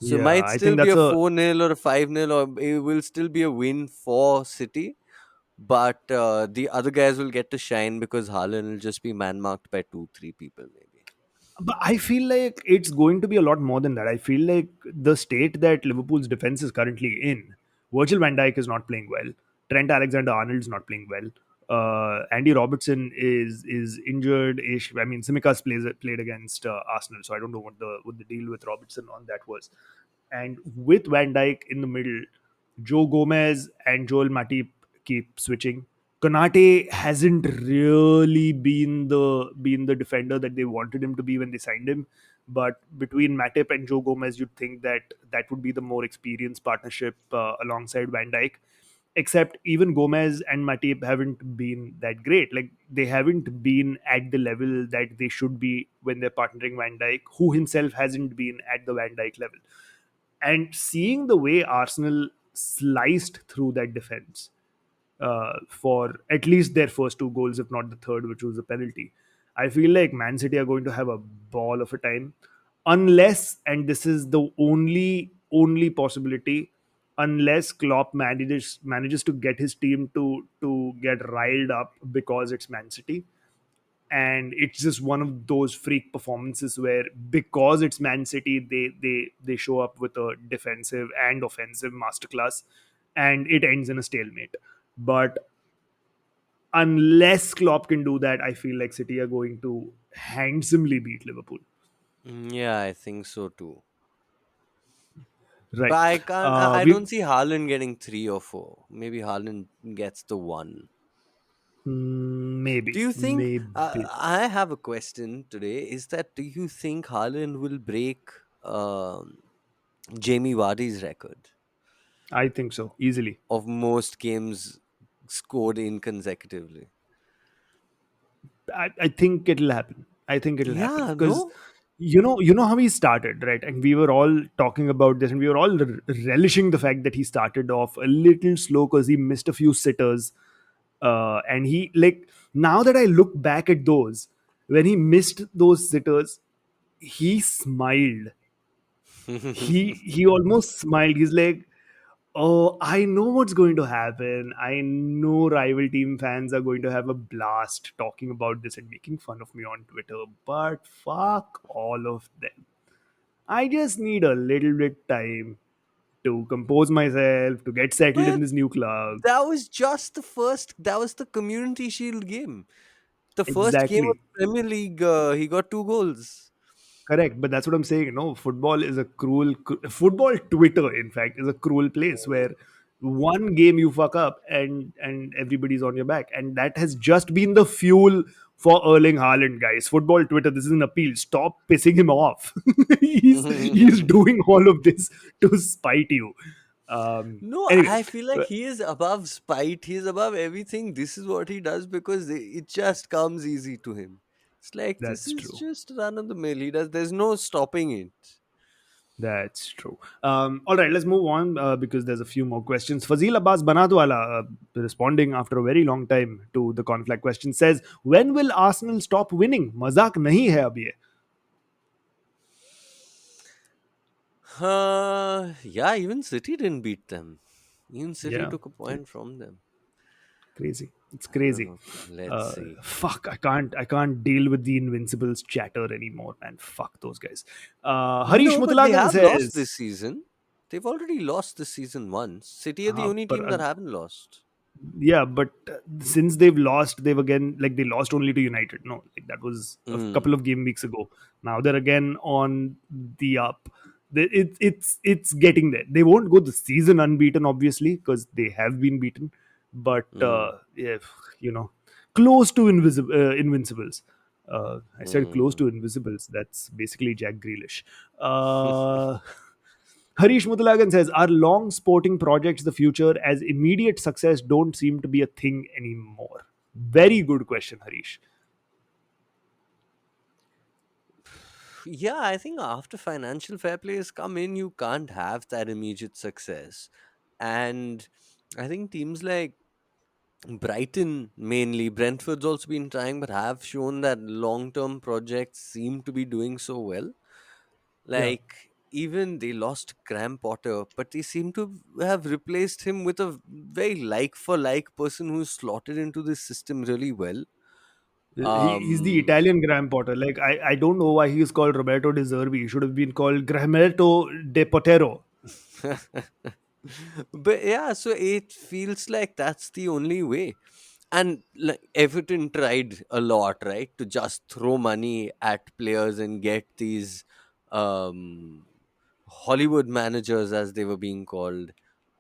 Speaker 2: so. It
Speaker 1: Yeah.
Speaker 2: might
Speaker 1: I
Speaker 2: still
Speaker 1: think
Speaker 2: be
Speaker 1: that's
Speaker 2: a
Speaker 1: a
Speaker 2: 4-0 or a 5-0, or it will still be a win for City. But the other guys will get to shine because Haaland will just be man marked by two, three people, maybe.
Speaker 1: But I feel like it's going to be a lot more than that. I feel like the state that Liverpool's defense is currently in, Virgil van Dijk is not playing well. Trent Alexander-Arnold is not playing well. Andy Robertson is injured. Ish. I mean, Simicas played against Arsenal, so I don't know what the deal with Robertson on that was. And with Van Dijk in the middle, Joe Gomez and Joel Matip keep switching. Konate hasn't really been the defender that they wanted him to be when they signed him. But between Matip and Joe Gomez, you'd think that that would be the more experienced partnership alongside Van Dijk. Except even Gomez and Matip haven't been that great. Like they haven't been at the level that they should be when they're partnering Van Dijk, who himself hasn't been at the Van Dijk level. And seeing the way Arsenal sliced through that defense for at least their first two goals, if not the third, which was a penalty, I feel like Man City are going to have a ball of a time, unless, and this is the only possibility, unless Klopp manages to get his team to get riled up because it's Man City, and it's just one of those freak performances where because it's Man City, they show up with a defensive and offensive masterclass, and it ends in a stalemate. But unless Klopp can do that, I feel like City are going to handsomely beat Liverpool.
Speaker 2: Yeah, I think so too. But
Speaker 1: Right.
Speaker 2: I can't. I
Speaker 1: We
Speaker 2: don't see Haaland getting three or four. Maybe Haaland gets the one. Do
Speaker 1: maybe
Speaker 2: you think?
Speaker 1: maybe
Speaker 2: I have a question today. Is that do you think Haaland will break Jamie Vardy's record
Speaker 1: I think so easily.
Speaker 2: of most games scored in consecutively?
Speaker 1: I think it'll happen. I think it'll happen
Speaker 2: Yeah.
Speaker 1: because
Speaker 2: No.
Speaker 1: you know how he started, right? And we were all talking about this, and we were all relishing the fact that he started off a little slow because he missed a few sitters, and he like now that I look back at those when he missed those sitters, he smiled. He almost smiled. He's like, oh, I know what's going to happen. I know rival team fans are going to have a blast talking about this and making fun of me on Twitter, but fuck all of them. I just need a little bit time to compose myself, to get settled in
Speaker 2: But
Speaker 1: this new club.
Speaker 2: that was just the first. That was the Community Shield game. The first game of
Speaker 1: Exactly.
Speaker 2: Premier League. He got two goals.
Speaker 1: Correct, but that's what I'm saying. Football is a football Twitter, in fact, is a cruel place where one game you fuck up and everybody's on your back, and that has just been the fuel for Erling Haaland, guys. Football Twitter, this is an appeal. Stop pissing him off. He's doing all of this to spite you.
Speaker 2: No,
Speaker 1: Anyways,
Speaker 2: I feel like he is above spite. He is above everything. This is what he does because it just comes easy to him. It's like this
Speaker 1: that's
Speaker 2: is
Speaker 1: true.
Speaker 2: just run of the mill. He does. There's no stopping it.
Speaker 1: That's true. All right, let's move on because there's a few more questions. Fazil Abbas Banatwala, responding after a very long time to the conflict question, says, "When will Arsenal stop winning? Mazak nahi hai ab ye."
Speaker 2: Yeah, even City didn't beat them. Even City
Speaker 1: Yeah,
Speaker 2: took a point from them.
Speaker 1: crazy. It's crazy.
Speaker 2: Let's see.
Speaker 1: Fuck, I can't deal with the Invincibles chatter anymore, man. Fuck those guys. Harish
Speaker 2: No, but they
Speaker 1: Mutlagan
Speaker 2: have lost
Speaker 1: says,
Speaker 2: this season. They've already lost this season once. City are the
Speaker 1: uh,
Speaker 2: only
Speaker 1: but
Speaker 2: team that haven't lost.
Speaker 1: yeah, but since they've lost, they've again like they lost only to United. No, like that was a couple
Speaker 2: Mm.
Speaker 1: of game weeks ago. Now they're again on the up. It's getting there. They won't go the season unbeaten, obviously, because they have been beaten, but
Speaker 2: Hmm.
Speaker 1: yeah, you know, close to invincibles. I said close
Speaker 2: Hmm.
Speaker 1: to invisibles. That's basically Jack Grealish. Uh, Harish Mutalagan says, "Are long sporting projects the future, as immediate success don't seem to be a thing anymore?" Very good question, Harish.
Speaker 2: Yeah, I think after financial fair play has come in, you can't have that immediate success. And I think teams like Brighton, mainly, Brentford's also been trying, but have shown that long term projects seem to be doing so well.
Speaker 1: Yeah.
Speaker 2: Like, even they lost Graham Potter, but they seem to have replaced him with a very like for like person who's slotted into this system really well.
Speaker 1: He's the
Speaker 2: Um,
Speaker 1: Italian Graham Potter. Like I don't know why he's called Roberto De Zerbi. He should have been called Gramerto De Potero.
Speaker 2: but yeah, so it feels like that's the only way. And like Everton tried a lot, right, to just throw money at players and get these um, Hollywood managers, as they were being called.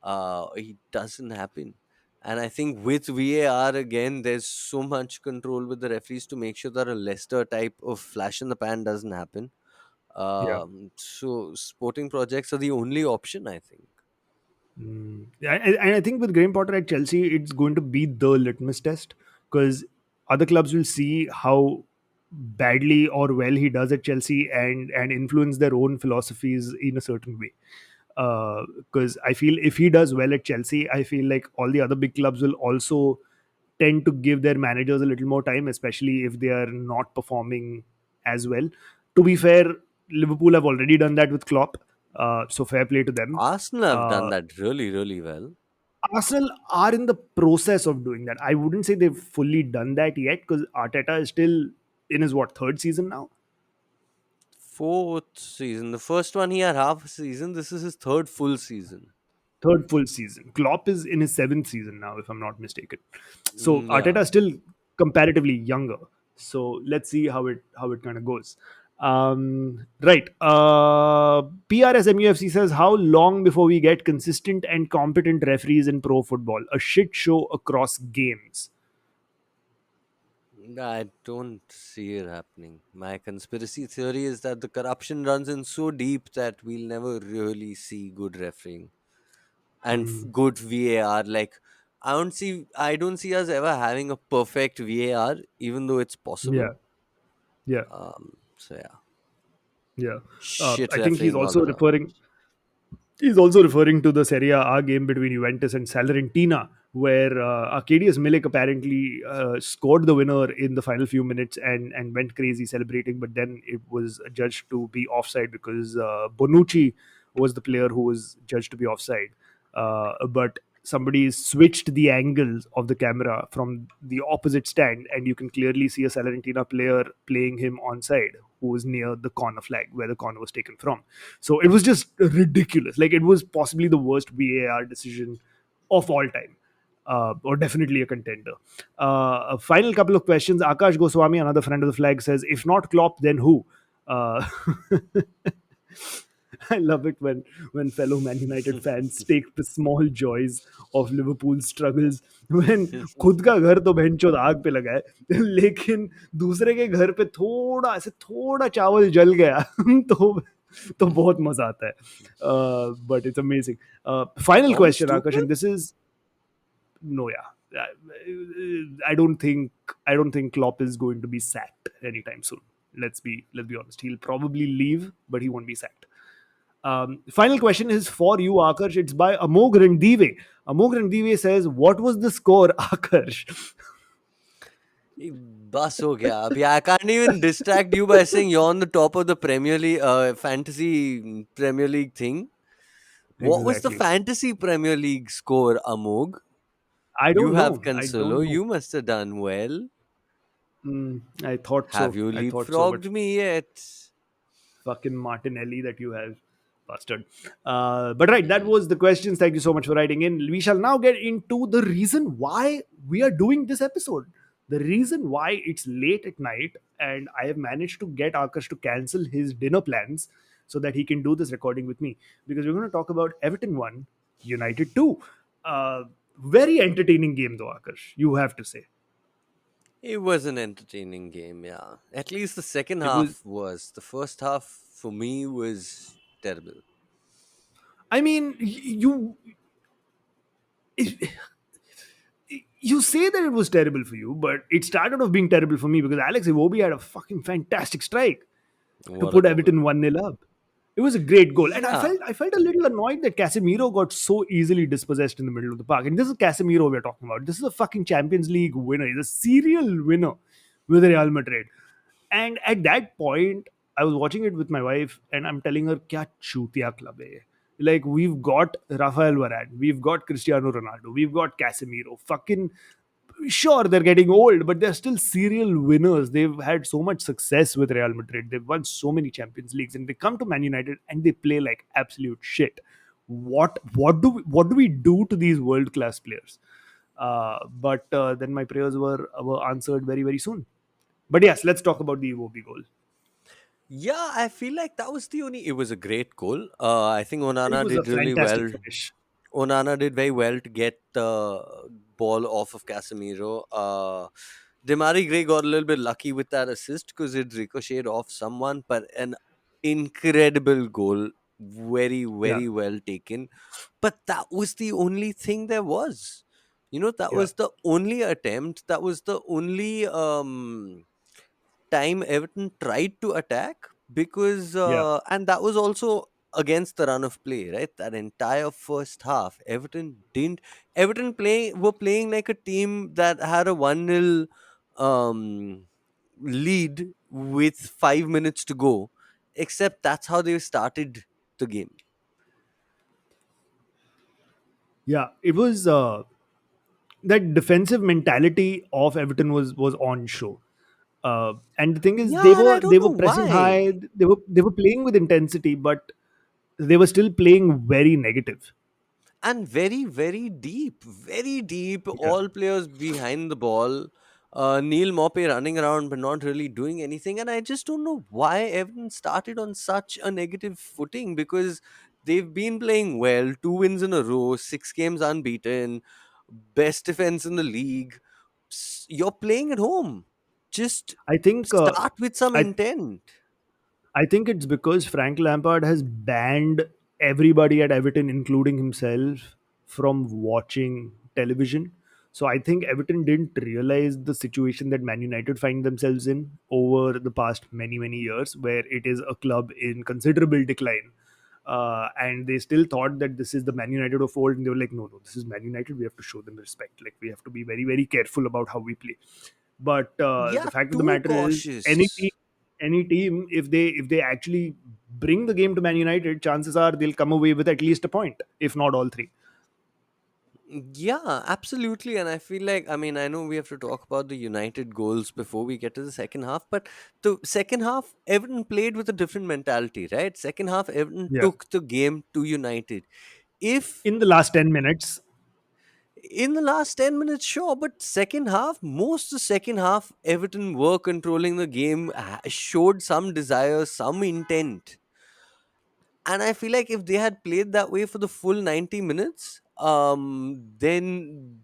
Speaker 2: It doesn't happen. And I think with VAR again, there's so much control with the referees to make sure that a Leicester type of flash in the pan doesn't happen.
Speaker 1: Yeah.
Speaker 2: So sporting projects are the only option, I think.
Speaker 1: Yeah, and I think with Graham Potter at Chelsea, it's going to be the litmus test, because other clubs will see how badly or well he does at Chelsea, and influence their own philosophies in a certain way. Because I feel if he does well at Chelsea, I feel like all the other big clubs will also tend to give their managers a little more time, especially if they are not performing as well. To be fair, Liverpool have already done that with Klopp, so fair play to them.
Speaker 2: Arsenal have done
Speaker 1: Uh,
Speaker 2: that really, really well.
Speaker 1: Arsenal are in the process of doing that. I wouldn't say they've fully done that yet, because Arteta is still in his what, third season now.
Speaker 2: Fourth season. The first one he had half a season. This is his third full season.
Speaker 1: Third full season. Klopp is in his seventh season now, if I'm not mistaken. So
Speaker 2: Yeah.
Speaker 1: Arteta is still comparatively younger. So let's see how it kind of goes. Right. PRSMUFC says, how long before we get consistent and competent referees in pro football? A shit show across games.
Speaker 2: I don't see it happening. My conspiracy theory is that the corruption runs in so deep that we'll never really see good refereeing and good VAR. Like I don't see us ever having a perfect VAR, even though it's
Speaker 1: Yeah.
Speaker 2: possible.
Speaker 1: Yeah.
Speaker 2: So yeah,
Speaker 1: Yeah.
Speaker 2: shit
Speaker 1: I think
Speaker 2: refereeing all around.
Speaker 1: he's also referring to the Serie A game between Juventus and Salernitana, where Arcadius Milik apparently scored the winner in the final few minutes, and went crazy celebrating, but then it was judged to be offside, because Bonucci was the player who was judged to be offside. But somebody switched the angles of the camera from the opposite stand, and you can clearly see a Salernitana player playing him onside, who was near the corner flag where the corner was taken from. So it was just ridiculous. Like, it was possibly the worst VAR decision of all time. Or definitely a contender. A final couple of questions. Akash Goswami, another friend of the flag, says, "If not Klopp, then who?" Uh, I love it when fellow Man United fans take the small joys of Liverpool struggles. When खुद का घर तो बहनचोद आग पे लगा है, लेकिन दूसरे के घर पे थोड़ा ऐसे थोड़ा चावल जल गया तो बहुत मजा आता है. But it's amazing. Final
Speaker 2: Tom
Speaker 1: question, Akash,
Speaker 2: stupid?
Speaker 1: and this is no, yeah. I don't think I don't think Klopp is going to be sacked anytime soon. Let's be honest. He'll probably leave, but he won't be sacked. Final question is for you, Akarsh. It's by Amogh Randive. Amogh Randive says, "What was the score, Akarsh?"
Speaker 2: बस हो गया अभी. I can't even distract you by saying you're on the top of the Premier League fantasy Premier League thing. What was the
Speaker 1: Exactly.
Speaker 2: fantasy Premier League score, Amog?
Speaker 1: I
Speaker 2: You
Speaker 1: don't
Speaker 2: have
Speaker 1: know. I don't
Speaker 2: Cancelo.
Speaker 1: know.
Speaker 2: You must have done well.
Speaker 1: I thought
Speaker 2: Have
Speaker 1: so.
Speaker 2: you
Speaker 1: I thought so, but
Speaker 2: leapfrogged me yet?
Speaker 1: fucking Martinelli that you have, bastard. But right, that
Speaker 2: Hmm.
Speaker 1: was the questions. Thank you so much for writing in. We shall now get into the reason why we are doing this episode. The reason why it's late at night and I have managed to get Akash to cancel his dinner plans, so that he can do this recording with me, because we're going to talk about Everton 1, United 2. Uh, Very entertaining game, though, Akash, you have to say.
Speaker 2: It was an entertaining game, yeah. At least the second
Speaker 1: It was,
Speaker 2: half was. The first half for me was terrible.
Speaker 1: I mean, you say that it was terrible for you, but it started off being terrible for me because Alex Iwobi had a fucking fantastic strike to
Speaker 2: What a
Speaker 1: put
Speaker 2: goal.
Speaker 1: Everton 1-0 up. It was a great goal. And
Speaker 2: Yeah.
Speaker 1: I felt a little annoyed that Casemiro got so easily dispossessed in the middle of the park. And this is Casemiro we're talking about. This is a fucking Champions League winner. He's a serial winner with Real Madrid. And at that point, I was watching it with my wife and I'm telling her, Kya chutiya club hai ye?" Like, we've got Rafael Varane, we've got Cristiano Ronaldo, we've got Casemiro. Fucking sure, they're getting old, but they're still serial winners. They've had so much success with Real Madrid. They've won so many Champions Leagues, and they come to Man United and they play like absolute shit. What do we do to these world class players? But then my prayers were answered very very soon. But yes, let's talk about the Iwobi goal.
Speaker 2: Yeah, I feel like that was the only. It was a great goal. I think
Speaker 1: It
Speaker 2: Onana
Speaker 1: was a
Speaker 2: did really
Speaker 1: fantastic
Speaker 2: well.
Speaker 1: finish.
Speaker 2: Onana did very well to get the ball off of Casemiro. Demari Gray got a little bit lucky with that assist because it ricocheted off someone, but an incredible goal. Very,
Speaker 1: Yeah,
Speaker 2: very well taken. But that was the only thing there was. That
Speaker 1: yeah,
Speaker 2: was the only attempt. That was the only time Everton tried to attack because
Speaker 1: yeah.
Speaker 2: and that was also against the run of play, right? That entire first half, Everton didn't. Everton were playing like a team that had a 1-0 lead with 5 minutes to go, except that's how they started the game.
Speaker 1: Yeah, it was that defensive mentality of Everton was on show. And the thing is,
Speaker 2: Yeah, and I
Speaker 1: they
Speaker 2: don't
Speaker 1: were
Speaker 2: know
Speaker 1: pressing high.
Speaker 2: why.
Speaker 1: They were playing with intensity, but they were still playing very negative.
Speaker 2: And very very deep,
Speaker 1: Yeah,
Speaker 2: all players behind the ball. Neil Mope running around but not really doing anything, and I just don't know why Everton started on such a negative footing, because they've been playing well, 2 wins in a row, 6 games unbeaten, best defense in the league. You're playing at home, just
Speaker 1: I think
Speaker 2: start with some
Speaker 1: I
Speaker 2: intent.
Speaker 1: I think it's because Frank Lampard has banned everybody at Everton, including himself, from watching television. So I think Everton didn't realize the situation that Man United find themselves in over the past many, many years, where it is a club in considerable decline. And they still thought that this is the Man United of old, and they were like, no, no, this is Man United. We have to show them respect. Like, we have to be very, very careful about how we play. But
Speaker 2: Yeah,
Speaker 1: the fact of the
Speaker 2: too
Speaker 1: matter is,
Speaker 2: cautious.
Speaker 1: any team, if they actually bring the game to Man United, chances are they'll come away with at least a point, if not all three.
Speaker 2: Yeah, absolutely. And I feel like, I mean, I know we have to talk about the United goals before we get to the second half, but the second half, Everton played with a different mentality, right? Second half, Everton
Speaker 1: Yeah.
Speaker 2: took the game to United. If
Speaker 1: In the last 10 minutes,
Speaker 2: in the last 10 minutes, sure, but second half, most the second half, Everton were controlling the game, showed some desire, some intent. And I feel like if they had played that way for the full 90 minutes, then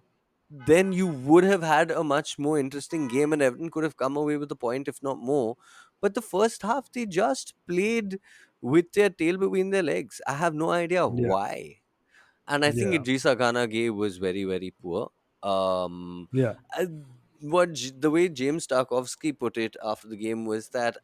Speaker 2: you would have had a much more interesting game, and Everton could have come away with a point, if not more. But the first half, they just played with their tail between their legs. I have no idea
Speaker 1: yeah,
Speaker 2: why. And I think
Speaker 1: yeah,
Speaker 2: Idrissa Gana Gueye was very, very poor. Um,
Speaker 1: yeah,
Speaker 2: uh, the way James Tarkovsky put it after the game was that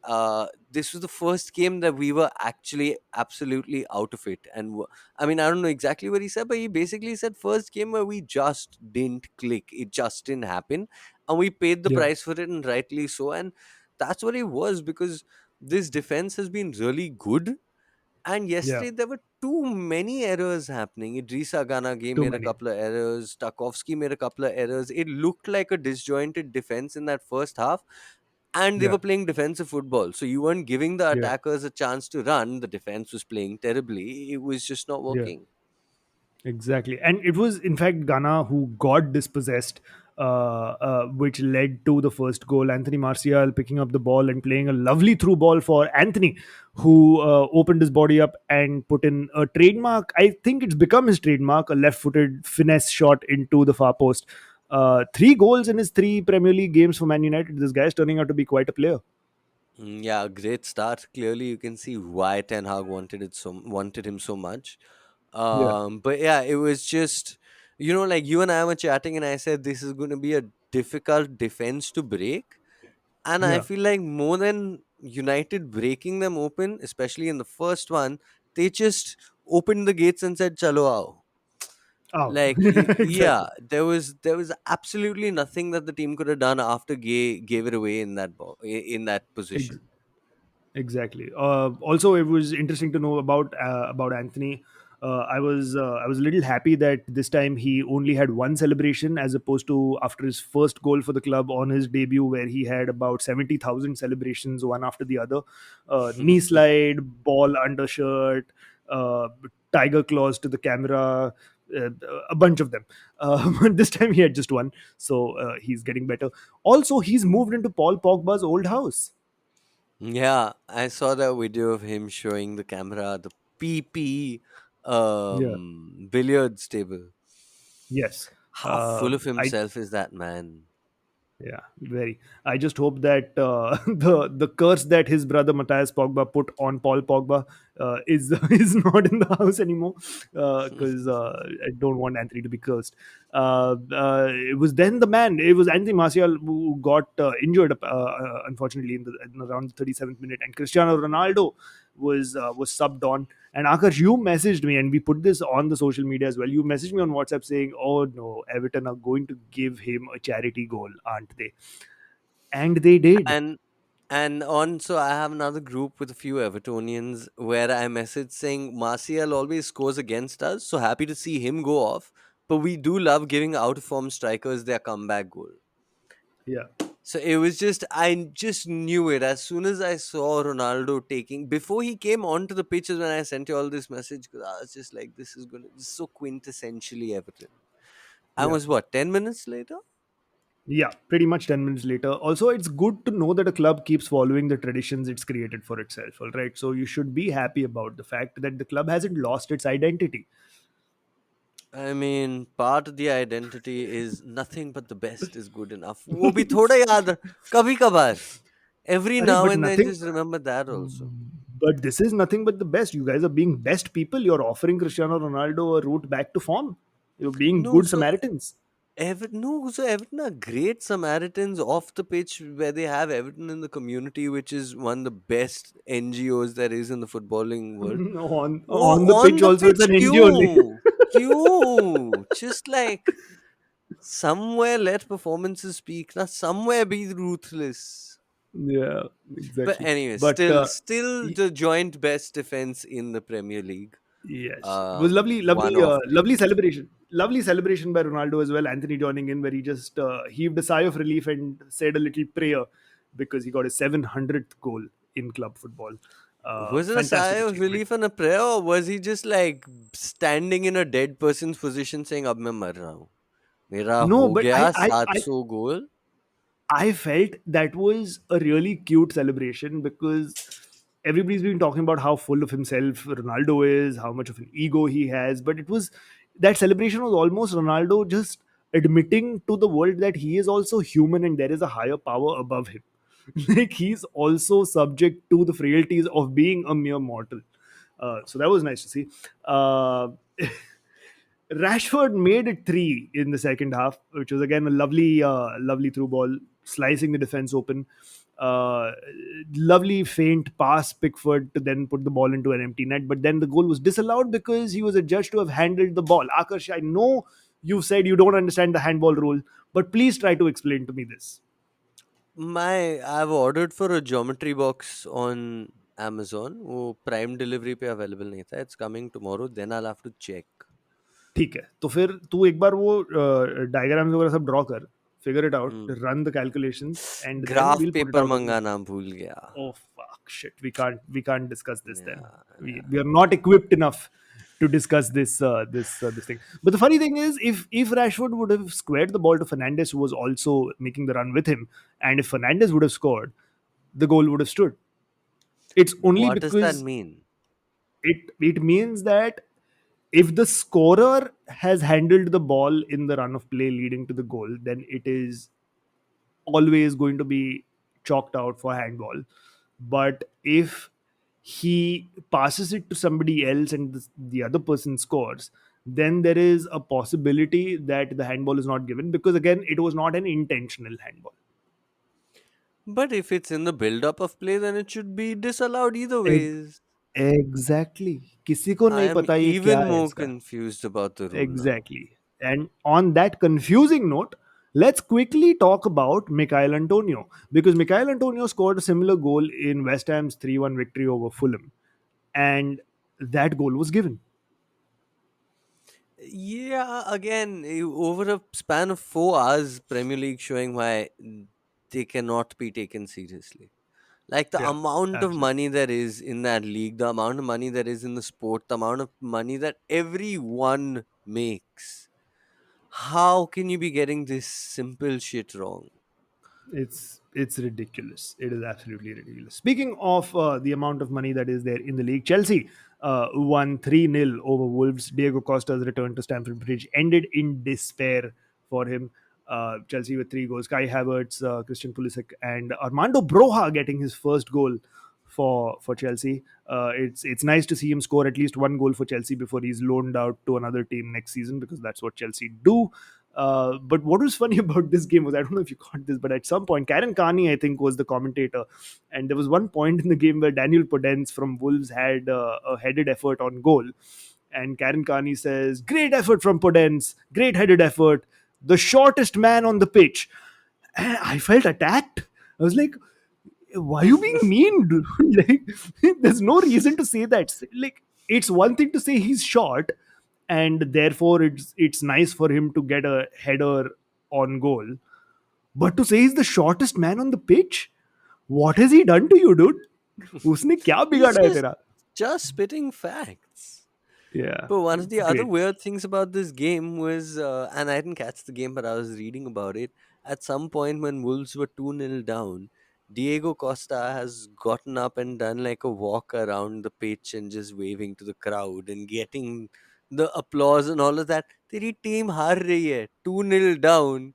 Speaker 2: this was the first game that we were actually absolutely out of it. And I mean, I don't know exactly what he said, but he basically said first game where we just didn't click. It just didn't happen, and we paid the
Speaker 1: yeah,
Speaker 2: price for it, and rightly so. And that's what it was, because this defense has been really good, and
Speaker 1: yeah.
Speaker 2: yesterday there were too many errors happening. Idrissa Ganage
Speaker 1: Too
Speaker 2: made a
Speaker 1: many.
Speaker 2: couple of errors. Tarkovsky made a couple of errors. It looked like a disjointed defense in that first half, and they
Speaker 1: Yeah,
Speaker 2: were playing defensive football. So you weren't giving the
Speaker 1: yeah,
Speaker 2: attackers a chance to run. The defense was playing terribly. It was just not
Speaker 1: yeah.
Speaker 2: working.
Speaker 1: Exactly. And it was, in fact, Ghana who got dispossessed. which led to the first goal. Anthony Martial picking up the ball and playing a lovely through ball for Anthony, who opened his body up and put in a trademark. I think it's become his trademark, a left-footed finesse shot into the far post. Three goals in his three Premier League games for Man United. This guy is turning out to be quite a player.
Speaker 2: Yeah, great start. Clearly, you can see why Ten Hag wanted him so much.
Speaker 1: Yeah,
Speaker 2: But yeah, it was just, like you and I were chatting, and I said this is going to be a difficult defense to break. And I
Speaker 1: yeah.
Speaker 2: feel like more than United breaking them open, especially in the first one, they just opened the gates and said, "Chalo aao."
Speaker 1: Oh,
Speaker 2: Like,
Speaker 1: exactly.
Speaker 2: yeah, there was absolutely nothing that the team could have done after Gay gave it away in that ball, in that
Speaker 1: Ex-
Speaker 2: position.
Speaker 1: Exactly. Also, it was interesting to know about Anthony. I was a little happy that this time he only had one celebration as opposed to after his first goal for the club on his debut, where he had about 70,000 celebrations one after the other. Knee slide, ball undershirt, uh, tiger claws to the camera. Uh, a bunch of them, but this time he had just one, so he's getting better. Also, he's moved into Paul Pogba's old house.
Speaker 2: Yeah, I saw that video of him showing the camera the PP
Speaker 1: Yeah.
Speaker 2: billiards table.
Speaker 1: Yes.
Speaker 2: How full of
Speaker 1: I
Speaker 2: himself is that man?
Speaker 1: Yeah, very. I just hope that the curse that his brother Matthias Pogba put on Paul Pogba is is not in the house anymore, because I don't want Anthony to be cursed. It was then the man. It was Anthony Martial who got injured, unfortunately, in around the 37th minute, and Cristiano Ronaldo was subbed on. And Akash, you messaged me, and we put this on the social media as well. You messaged me on WhatsApp saying, "Oh no, Everton are going to give him a charity goal, aren't they?" And they did.
Speaker 2: And so I have another group with a few Evertonians where I message saying Martial always scores against us, so happy to see him go off. But we do love giving out of form strikers their comeback goal.
Speaker 1: Yeah,
Speaker 2: So it was just, I just knew it as soon as I saw Ronaldo taking, before he came onto the pitches when I sent you all this message, because I was just like, this is so quintessentially Everton. And
Speaker 1: yeah,
Speaker 2: was what, 10 minutes later?
Speaker 1: yeah. Pretty much 10 minutes later. Also, it's good to know that a club keeps following the traditions it's created for itself. All right, so you should be happy about the fact that the club hasn't lost its identity.
Speaker 2: I mean, part of the identity is nothing but the best is good enough. वो भी थोड़ा याद कभी कभार. Every
Speaker 1: Arey,
Speaker 2: now
Speaker 1: but
Speaker 2: and then
Speaker 1: nothing.
Speaker 2: just remember that also.
Speaker 1: But this is nothing but the best. You guys are being best people. You're offering Cristiano Ronaldo a route back to form. You're being
Speaker 2: No,
Speaker 1: good
Speaker 2: so
Speaker 1: Samaritans.
Speaker 2: Everton are great Samaritans off the pitch where they have Everton in the community, which is one of the best NGOs there is in the footballing world.
Speaker 1: On the
Speaker 2: Oh,
Speaker 1: pitch
Speaker 2: on the
Speaker 1: also, it's
Speaker 2: pitch,
Speaker 1: an NGO only.
Speaker 2: you just like somewhere let performances speak. Now somewhere be ruthless.
Speaker 1: Yeah,
Speaker 2: But
Speaker 1: exactly.
Speaker 2: anyway,
Speaker 1: But
Speaker 2: still
Speaker 1: y-
Speaker 2: the joint best defense in the Premier League.
Speaker 1: yes, it was
Speaker 2: One of the
Speaker 1: lovely celebration. Lovely celebration by Ronaldo as well. Anthony joining in, where he just heaved a sigh of relief and said a little prayer because he got his 700th goal in club football.
Speaker 2: Was it a sigh
Speaker 1: Fantastic
Speaker 2: of
Speaker 1: achievement.
Speaker 2: relief and a prayer, or was he just like standing in a dead person's position saying, "Ab main mar raha hu. Mera
Speaker 1: No,
Speaker 2: ho
Speaker 1: but
Speaker 2: gaya 700 goal."
Speaker 1: I felt that was a really cute celebration because everybody's been talking about how full of himself Ronaldo is, how much of an ego he has, but it was that celebration was almost Ronaldo just admitting to the world that he is also human and there is a higher power above him. Like he's also subject to the frailties of being a mere mortal. So that was nice to see. Rashford made it three in the second half, which was again a lovely through ball, slicing the defense open. Uh, Lovely faint pass, Pickford to then put the ball into an empty net, but then the goal was disallowed because he was adjudged to have handled the ball. Akash, I know you've said you don't understand the handball rule, but please try to explain to me this.
Speaker 2: I've ordered for a geometry box on Amazon. वो prime delivery पे available नहीं था. It's coming tomorrow. Then I'll have to check.
Speaker 1: ठीक है, तो फिर तू एक बार वो डायग्राम्स वगैरह सब ड्रॉ कर, figure it out,
Speaker 2: Hmm.
Speaker 1: run the calculations, and then
Speaker 2: graph
Speaker 1: we'll put it
Speaker 2: paper
Speaker 1: out on.
Speaker 2: मंगाना भूल गया.
Speaker 1: Oh fuck, shit. We can't discuss this then.
Speaker 2: Yeah,
Speaker 1: We
Speaker 2: yeah.
Speaker 1: we are not equipped enough. to discuss this thing. But the funny thing is, if Rashford would have squared the ball to Fernandes, who was also making the run with him, and if Fernandes would have scored, the goal would have stood. It's only
Speaker 2: What does that
Speaker 1: because
Speaker 2: mean?
Speaker 1: it means that if the scorer has handled the ball in the run of play leading to the goal, then it is always going to be chalked out for handball. But if he passes it to somebody else and the other person scores, then there is a possibility that the handball is not given, because again it was not an intentional handball.
Speaker 2: But if it's in the build up of play, then it should be disallowed either ways.
Speaker 1: Exactly किसी को
Speaker 2: I
Speaker 1: नहीं
Speaker 2: am
Speaker 1: पता ये क्या
Speaker 2: even
Speaker 1: है
Speaker 2: more
Speaker 1: इसका.
Speaker 2: confused about the rule now.
Speaker 1: Exactly. And on that confusing note, let's quickly talk about Mikhail Antonio, because Mikhail Antonio scored a similar goal in West Ham's 3-1 victory over Fulham, and that goal was given.
Speaker 2: Yeah, again, over a span of 4 hours, Premier League showing why they cannot be taken seriously. Like the
Speaker 1: Yeah,
Speaker 2: amount of
Speaker 1: absolutely.
Speaker 2: money there is in that league, the amount of money there is in the sport, the amount of money that everyone makes. How can you be getting this simple shit wrong?
Speaker 1: It's ridiculous. It is absolutely ridiculous. Speaking of the amount of money that is there in the league, Chelsea won 3-0 over Wolves. Diego Costa's return to Stamford Bridge ended in despair for him. Chelsea with 3 goals. Kai Havertz, Christian Pulisic, and Armando Broja getting his first goal for Chelsea. It's nice to see him score at least one goal for Chelsea before he's loaned out to another team next season, because that's what Chelsea do. But what was funny about this game was, I don't know if you caught this, but at some point, Karen Carney, I think, was the commentator. And there was one point in the game where Daniel Podence from Wolves had a headed effort on goal. And Karen Carney says, "Great effort from Podence, great headed effort, the shortest man on the pitch." And I felt attacked. I was like, why are you being mean, dude? Like, there's no reason to say that. Like, it's one thing to say he's short, and therefore it's nice for him to get a header on goal. But to say he's the shortest man on the pitch, what has he done to you, dude? उसने क्या
Speaker 2: He's
Speaker 1: बिगाड़ा है तेरा?
Speaker 2: just spitting facts.
Speaker 1: Yeah,
Speaker 2: But one of
Speaker 1: it's
Speaker 2: the other
Speaker 1: great.
Speaker 2: weird things about this game was, and I didn't catch the game, but I was reading about it. At some point, when Wolves were 2-0 down, Diego Costa has gotten up and done like a walk around the pitch and just waving to the crowd and getting the applause and all of that. Teri team har rahi hai, 2-0 down.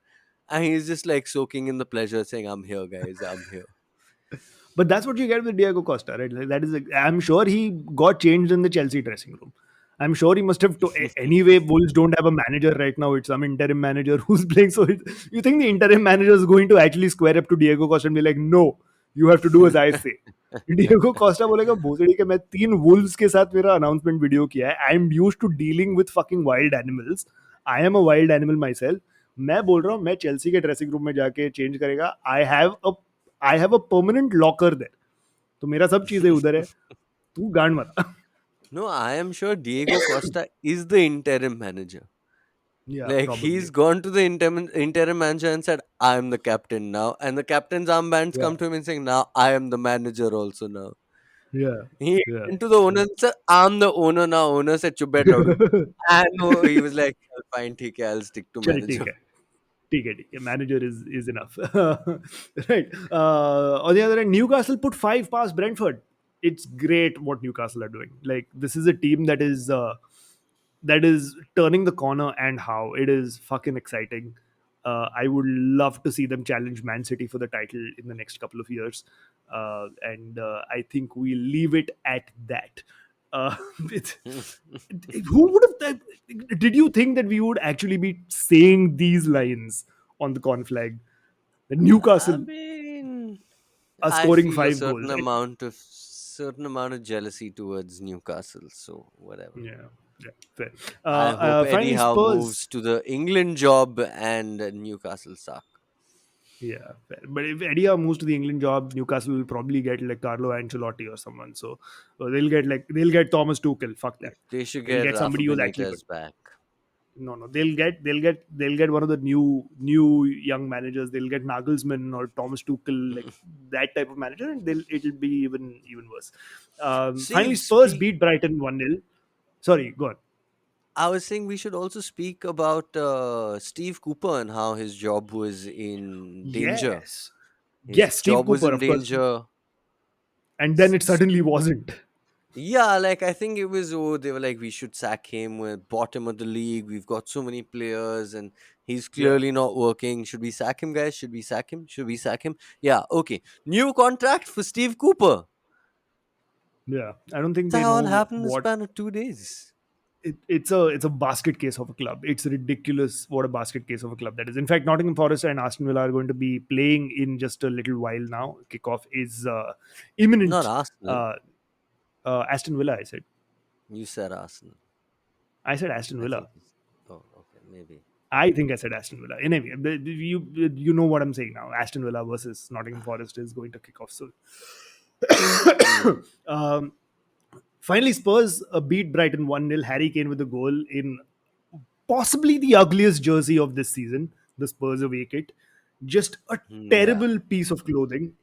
Speaker 2: And he's just like soaking in the pleasure, saying, I'm here, guys, I'm here.
Speaker 1: But that's what you get with Diego Costa, right? Like, that is, I'm sure he got changed in the Chelsea dressing room. I'm sure he must have. Anyway, Wolves don't have a manager right now. It's some interim manager who's playing. So you think the interim manager is going to actually square up to Diego Costa and be like, "No, you have to do as I say." Diego Costa बोलेगा भोसड़ी के मैं 3 wolves के साथ मेरा announcement video किया है. I'm used to dealing with fucking wild animals. I am a wild animal myself. मैं बोल रहा हूँ मैं चेल्सी के ड्रेसिंग रूम में जाके चेंज करेगा. I have a permanent locker there. तो मेरा सब चीजें उधर है. तू गांड मत.
Speaker 2: No, I am sure Diego Costa is the interim manager.
Speaker 1: Yeah,
Speaker 2: Like he's
Speaker 1: probably.
Speaker 2: gone to the interim manager and said, "I am the captain now," and the captain's armbands
Speaker 1: Yeah,
Speaker 2: come to him and saying, "Now I am the manager also now."
Speaker 1: yeah,
Speaker 2: He
Speaker 1: yeah.
Speaker 2: went to the owner and said, "I'm the owner now." Owner said, "Chup बैठ रहो." And no, he was like, "Fine, ठीक है, I'll stick to
Speaker 1: चल
Speaker 2: manager."
Speaker 1: ठीक है. ठीक है. Manager is enough. Right. On the other hand, Newcastle put 5 past Brentford. It's great what Newcastle are doing. Like, this is a team that is turning the corner, and how it is fucking exciting. I would love to see them challenge Man City for the title in the next couple of years, and I think we'll leave it at that. Uh, it's, who would have? Did you think that we would actually be saying these lines on the corn flag? That
Speaker 2: I
Speaker 1: Newcastle
Speaker 2: mean,
Speaker 1: are
Speaker 2: I
Speaker 1: scoring
Speaker 2: feel a
Speaker 1: 5 goals.
Speaker 2: certain amount of jealousy towards Newcastle. So whatever.
Speaker 1: Yeah, yeah, fair.
Speaker 2: I hope Eddie
Speaker 1: Finally,
Speaker 2: Howe
Speaker 1: Spurs.
Speaker 2: moves to the England job and Newcastle suck.
Speaker 1: Yeah, fair. But if Eddie Howe moves to the England job, Newcastle will probably get like Carlo Ancelotti or someone. So they'll get Thomas Tuchel. Fuck that.
Speaker 2: They should
Speaker 1: They'll
Speaker 2: get
Speaker 1: get
Speaker 2: Rafa
Speaker 1: somebody who's actually good.
Speaker 2: Benitez back.
Speaker 1: No. They'll get one of the new young managers. They'll get Nagelsmann or Thomas Tuchel, like that type of manager, and it'll be even worse. Finally,
Speaker 2: See,
Speaker 1: Spurs beat Brighton 1-0. Sorry, go on.
Speaker 2: I was saying we should also speak about Steve Cooper and how his job was in danger.
Speaker 1: Yes.
Speaker 2: His
Speaker 1: Yes, Steve
Speaker 2: job was
Speaker 1: Cooper,
Speaker 2: in
Speaker 1: of course.
Speaker 2: danger.
Speaker 1: And then
Speaker 2: S-
Speaker 1: it
Speaker 2: s-
Speaker 1: suddenly wasn't.
Speaker 2: Yeah, like I think it was, oh, they were like, we should sack him. We're bottom of the league. We've got so many players and he's
Speaker 1: Yeah.
Speaker 2: clearly not working. Should we sack him, guys? Should we sack him? Should we sack him? Yeah, okay. New contract for Steve Cooper.
Speaker 1: Yeah. I don't think
Speaker 2: That
Speaker 1: they
Speaker 2: all
Speaker 1: know
Speaker 2: happened in the
Speaker 1: what
Speaker 2: span of 2 days.
Speaker 1: it's a basket case of a club. It's ridiculous what a basket case of a club that is. In fact, Nottingham Forest and Aston Villa are going to be playing in just a little while now. Kickoff is
Speaker 2: Not
Speaker 1: imminent.
Speaker 2: Arsenal.
Speaker 1: Uh, Aston Villa, I said.
Speaker 2: You said Arsenal.
Speaker 1: I said Aston
Speaker 2: I
Speaker 1: Villa.
Speaker 2: think it's. Oh, okay, maybe.
Speaker 1: I think I said Aston Villa. Anyway, you know what I'm saying now. Aston Villa versus Nottingham Forest is going to kick off soon.
Speaker 2: Mm.
Speaker 1: um, Finally, Spurs beat Brighton 1-0. Harry Kane with a goal in possibly the ugliest jersey of this season, the Spurs away kit. Just a
Speaker 2: Yeah,
Speaker 1: terrible piece of clothing,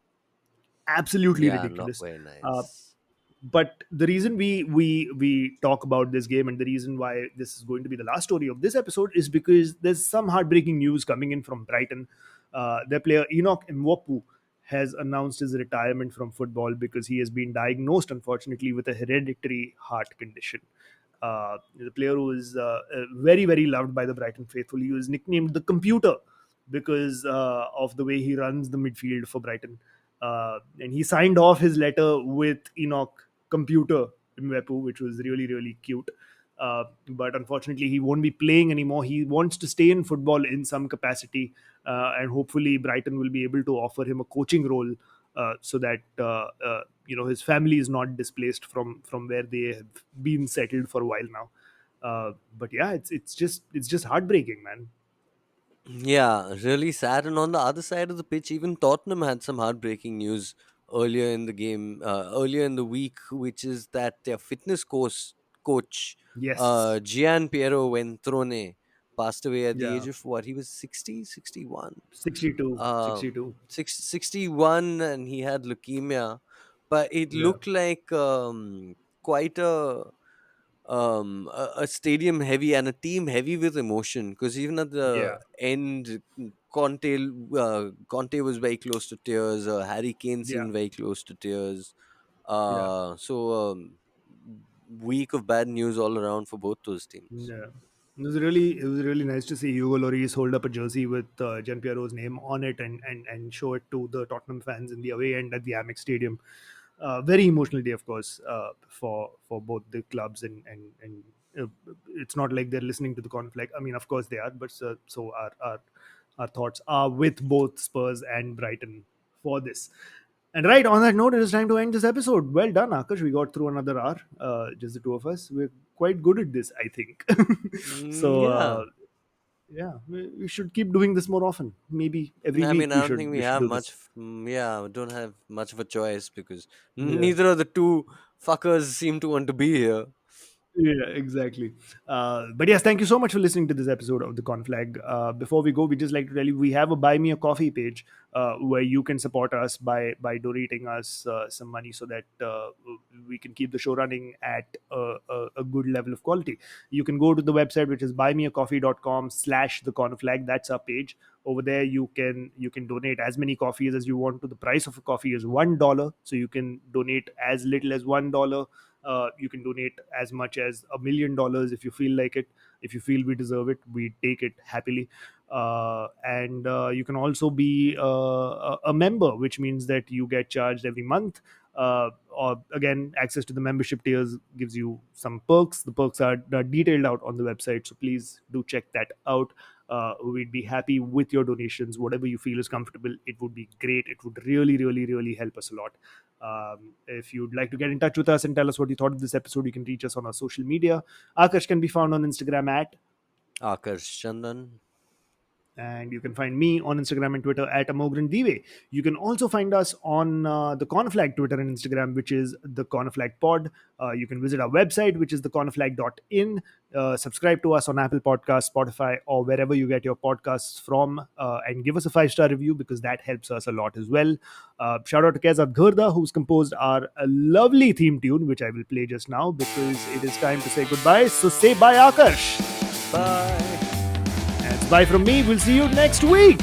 Speaker 1: absolutely
Speaker 2: yeah, not
Speaker 1: ridiculous.
Speaker 2: very
Speaker 1: Uh,
Speaker 2: nice.
Speaker 1: but the reason we talk about this game and the reason why this is going to be the last story of this episode is because there's some heartbreaking news coming in from Brighton. Their player Enoch Mwopu has announced his retirement from football because he has been diagnosed, unfortunately, with a hereditary heart condition. The player who is very, very loved by the Brighton faithful. He was nicknamed the Computer because of the way he runs the midfield for Brighton. And he signed off his letter with Enoch Computer Mwepu, which was really, really cute. But unfortunately, he won't be playing anymore. He wants to stay in football in some capacity, and hopefully, Brighton will be able to offer him a coaching role so that his family is not displaced from where they have been settled for a while now. But yeah, it's just heartbreaking, man.
Speaker 2: Yeah, really sad. And on the other side of the pitch, even Tottenham had some heartbreaking news earlier in the game, earlier in the week, which is that their coach,
Speaker 1: Yes,
Speaker 2: Gian Piero Ventrone, passed away at the
Speaker 1: yeah,
Speaker 2: age of what? He was 60, 61.
Speaker 1: 62,
Speaker 2: um
Speaker 1: 62.
Speaker 2: 61, and he had leukemia, but it
Speaker 1: Yeah,
Speaker 2: looked like quite a stadium heavy and a team heavy with emotion, because even at the
Speaker 1: yeah,
Speaker 2: end, Conte was very close to tears. Harry Kane
Speaker 1: yeah,
Speaker 2: seemed very close to tears.
Speaker 1: yeah.
Speaker 2: Week of bad news all around for both those teams.
Speaker 1: Yeah. It was really nice to see Hugo Lloris hold up a jersey with Gianpiero's name on it and show it to the Tottenham fans in the away end at the Amex Stadium. Very emotional day, of course, for both the clubs and it's not like they're listening to the conflict. I mean, of course they are, but so our thoughts are with both Spurs and Brighton for this. And right on that note, it is time to end this episode. Well done, Akash. We got through another hour, just the two of us. We're quite good at this, I think. So,
Speaker 2: Yeah,
Speaker 1: yeah, we should keep doing this more often. Maybe every
Speaker 2: I mean,
Speaker 1: week
Speaker 2: I
Speaker 1: we
Speaker 2: don't
Speaker 1: should
Speaker 2: think we
Speaker 1: we should
Speaker 2: have
Speaker 1: do
Speaker 2: much.
Speaker 1: this.
Speaker 2: Yeah, we don't have much of a choice because
Speaker 1: Yeah.
Speaker 2: neither of the two fuckers seem to want to be here.
Speaker 1: Yeah, exactly. But yes, thank you so much for listening to this episode of the Conflag. Before we go, we just like to tell you we have a Buy Me a Coffee page where you can support us by donating us some money so that we can keep the show running at a good level of quality. You can go to the website, which is buymeacoffee.com/the Conflag. That's our page. Over there, you can donate as many coffees as you want to. The price of a coffee is $1, so you can donate as little as $1. You can donate as much as $1 million if you feel like it. If you feel we deserve it, we take it happily. And you can also be a member, which means that you get charged every month. Or again, access to the membership tiers gives you some perks. The perks are detailed out on the website, so please do check that out. We'd be happy with your donations, whatever you feel is comfortable. It would be great. It would really, really, really help us a lot. If you'd like to get in touch with us and tell us what you thought of this episode, you can reach us on our social media. Akash can be found on Instagram at
Speaker 2: Akarsh Chandan.
Speaker 1: And you can find me on Instagram and Twitter at Amogh and Aakarsh. You can also find us on the Cornerflag Twitter and Instagram, which is the Cornerflag Pod. You can visit our website, which is thecornerflag.in. Subscribe to us on Apple Podcasts, Spotify, or wherever you get your podcasts from, and give us a 5-star review because that helps us a lot as well. Shout out to Kezab Ghurda, who's composed our lovely theme tune, which I will play just now because it is time to say goodbye. So say bye, Akarsh.
Speaker 2: Bye.
Speaker 1: And it's bye from me. We'll see you next week.